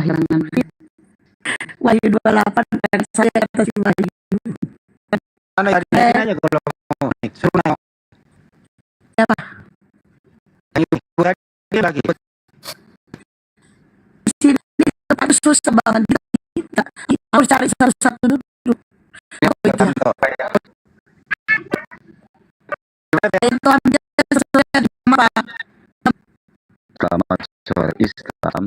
Wahyu 28 kan saya kata si Wahyu. Mana ya dinaikin aja kalau mau naik. Suruh naik. Siapa? Yang itu lagi lagi. Di sini harus susah banget kita harus cari satu-satu dulu. Itu ambil sesuai dengan apa? Selamat sore Islam.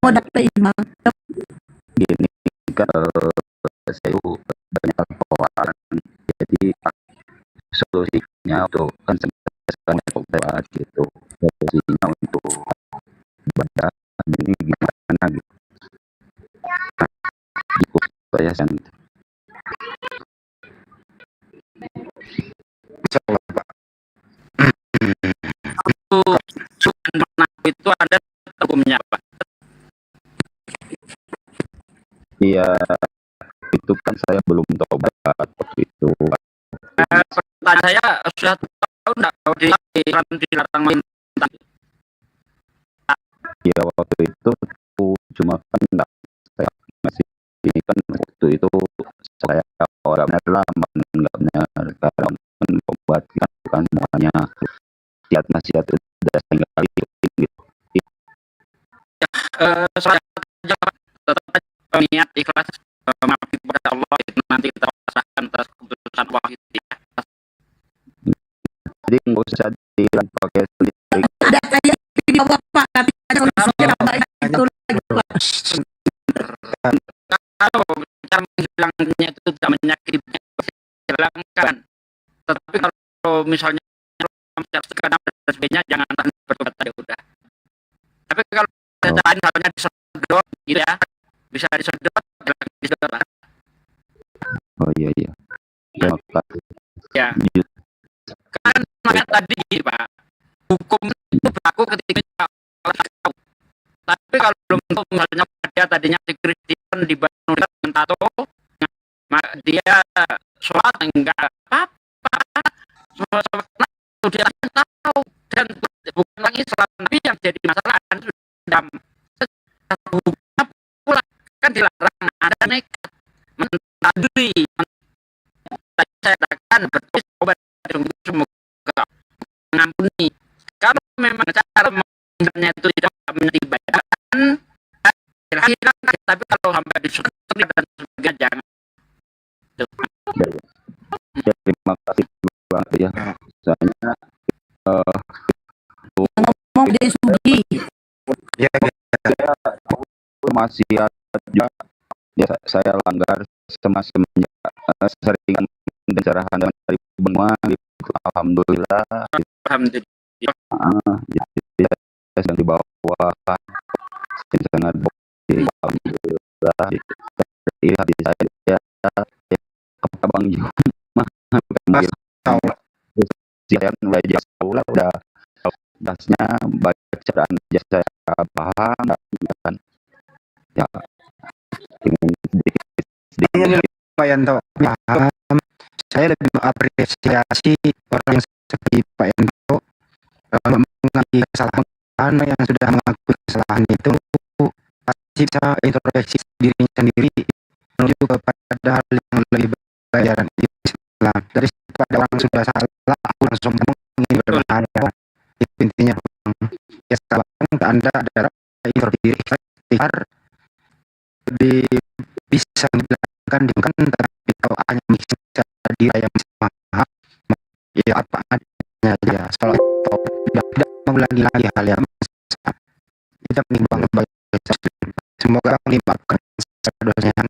Mau dapat imam. Gini kan saya banyak persoalan. Jadi solusinya untuk kan obat gitu. Solusinya untuk ibadah ini gimana gitu. Cukup saya yang itu ada hukumnya apa? Iya, itu kan saya belum tobat waktu itu. Pertanyaan saya sudah tahu enggak kalau dilarang main. Ya waktu itu cuma kan enggak, saya masih ini kan waktu itu saya orangnya lama enggak benar karena obat kan bukan semuanya nasihat udah saya nggak ikutin gitu. Saya tetap niat ikhlas mengabdi kepada Allah itu nanti kita rasakan atas keputusan Allah itu ya. Jadi nggak usah dibilang pakai sendiri. Ada kayak video bapak tapi ada solusinya baik itu lagi Pak. Kalau cara menghilangkannya itu tidak menyakiti, hilangkan. Tetapi kalau misalnya sekarang dan sebagainya jangan bertobat saja udah. Tapi kalau cara misalnya disedot gitu ya, bisa disedot, disedot lah. Oh iya. Terima kasih. Ya. Kan makanya tadi Pak, hukum itu berlaku ketika orang tahu. Tapi kalau belum tahu misalnya dia tadinya Kristen dibangun dengan tato, dia sholat enggak apa-apa. Dia tahu dan bukan lagi sholat Nabi yang jadi masalah sudah hukumnya pula kan dilarang ada nekat mentadui. Tadi saya katakan betul obat semoga mengampuni. Kalau memang cara menghilangnya itu tidak menyebarkan, hilangkan. Tapi kalau sampai disuruh dan sebagainya jangan. Ya, terima kasih banget ya. Soalnya Ngomong Dede Sugi. ya masih ada ya saya langgar semenjak seringan pencerahan dari benua gitu. Alhamdulillah jadi yang di bawah sangat alhamdulillah di hati saya ya kepada Bang Juma saya mulai jauh lah udah dasnya bacaan aja saya paham kan ya sedikit Pak Yanto paham. Saya lebih mengapresiasi orang yang seperti Pak Yanto mengalami kesalahan yang sudah mengakui kesalahan itu pasti bisa introspeksi dirinya sendiri menuju kepada hal yang lebih baik ajaran Islam. Dari pada orang sudah salah aku langsung ingin berbeda. Itu intinya ya salah Anda adalah introspeksi bisa dibilangkan tapi kalau hanya bisa dia yang maha ya apa adanya dia soal tidak mengulangi lagi hal yang tidak menimbang baik. Semoga melimpahkan dosanya.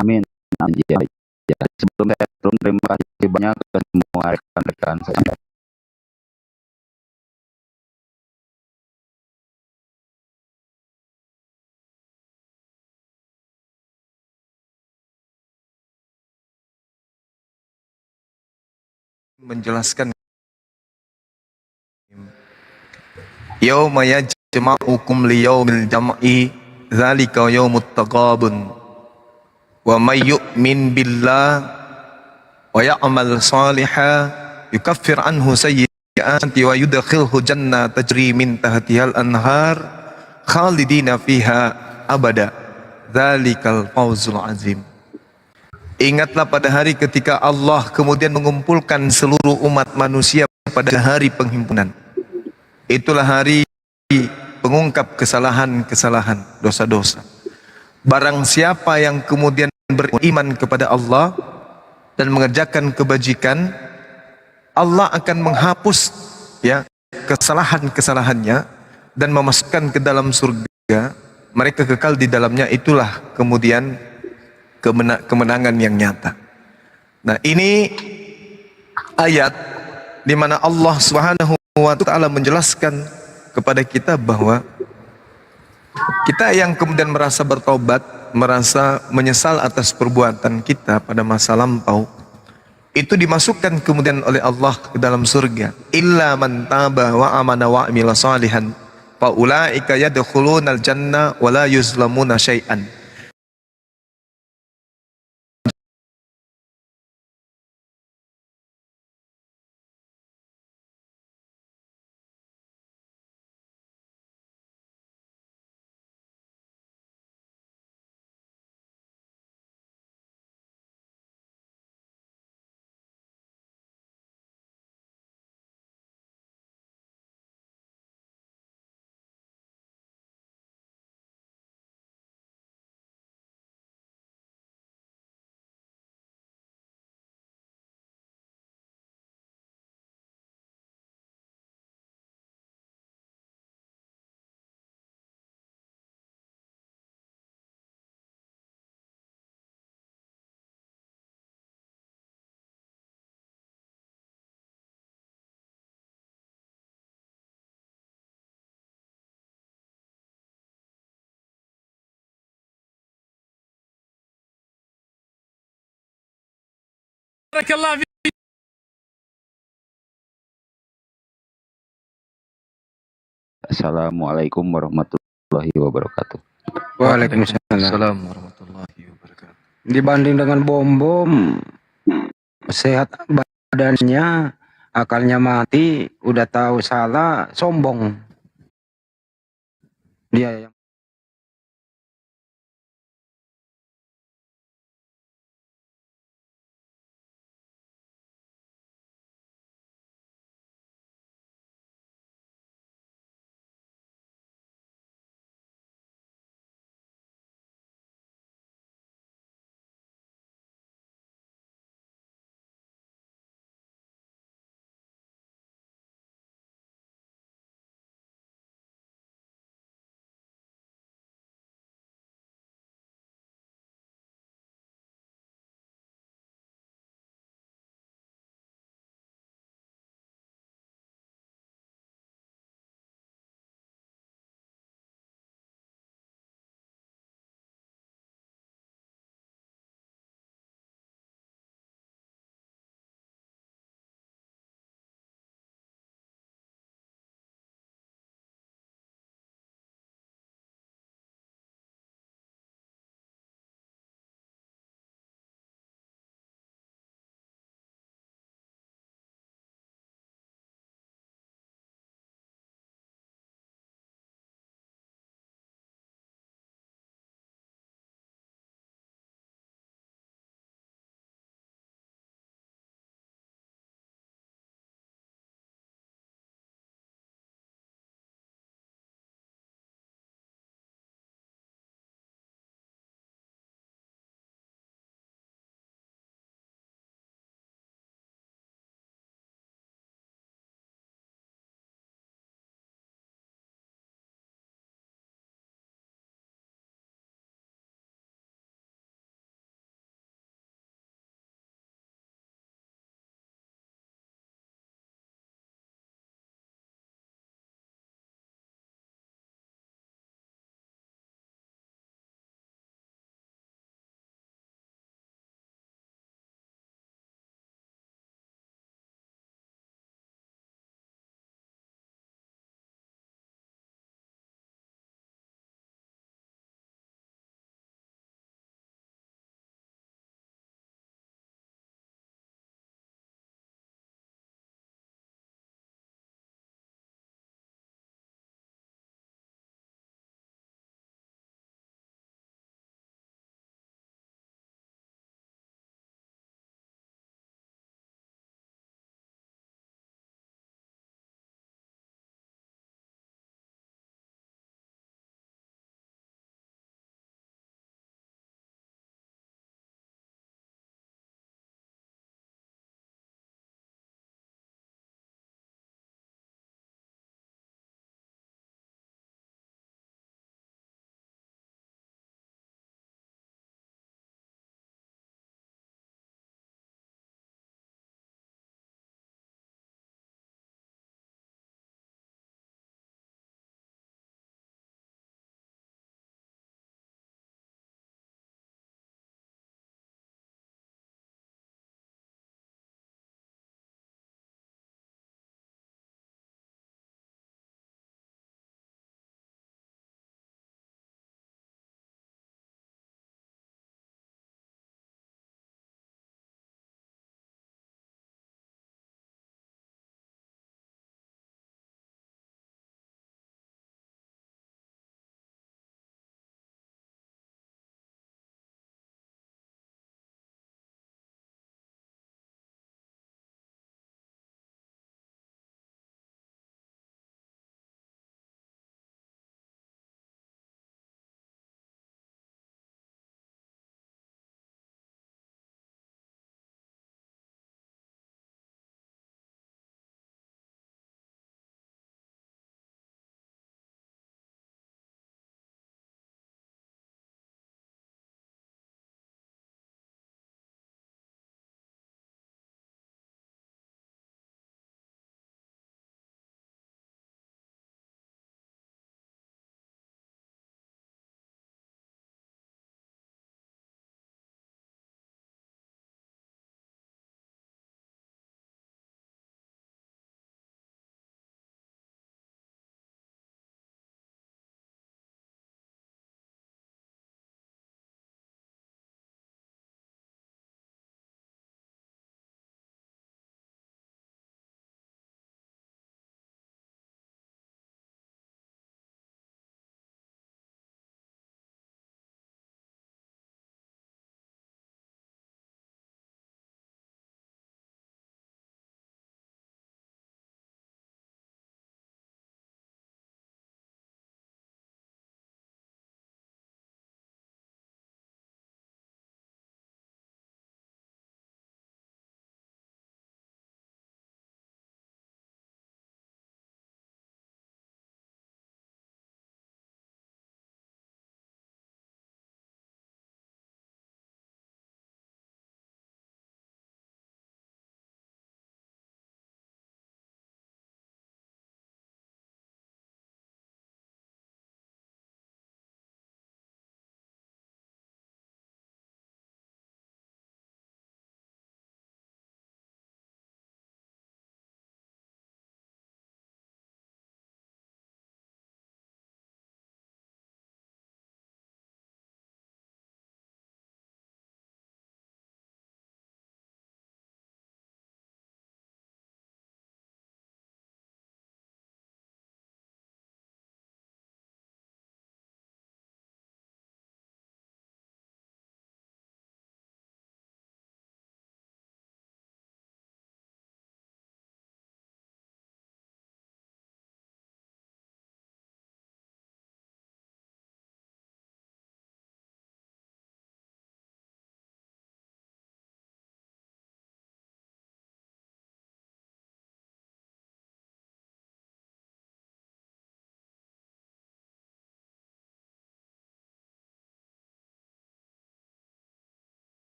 Amin. amin. Ya, sebelum saya turun, terima kasih banyak ke semua rekan-rekan saya. Menjelaskan yauma yajma'ukum liyaumil jam'i dzalika yaumut taghabun wa may yu'min billah wa ya'mal shalihan yukaffir anhu sayyi'ati wa yudkhilhu jannatan tajri min tahtihal anhar khalidina fiha abada dzalikal fawzul azim. Ingatlah pada hari ketika Allah kemudian mengumpulkan seluruh umat manusia pada hari penghimpunan. Itulah hari pengungkap kesalahan-kesalahan, dosa-dosa. Barang siapa yang kemudian beriman kepada Allah dan mengerjakan kebajikan, Allah akan menghapus ya kesalahan-kesalahannya dan memasukkan ke dalam surga. Mereka kekal di dalamnya. Itulah kemudian kemenangan yang nyata. Nah, ini ayat di mana Allah Subhanahu wa taala menjelaskan kepada kita bahwa kita yang kemudian merasa bertobat, merasa menyesal atas perbuatan kita pada masa lampau, itu dimasukkan kemudian oleh Allah ke dalam surga. Illa man taba wa amana wa amila salihan fa ulaika yadkhulunal jannah wa la yuzlamuna syai'an. Assalamualaikum warahmatullahi wabarakatuh. Waalaikumsalam warahmatullahi wabarakatuh. Dibanding dengan bom-bom, sehat badannya, akalnya mati, udah tahu salah, sombong. Dia yang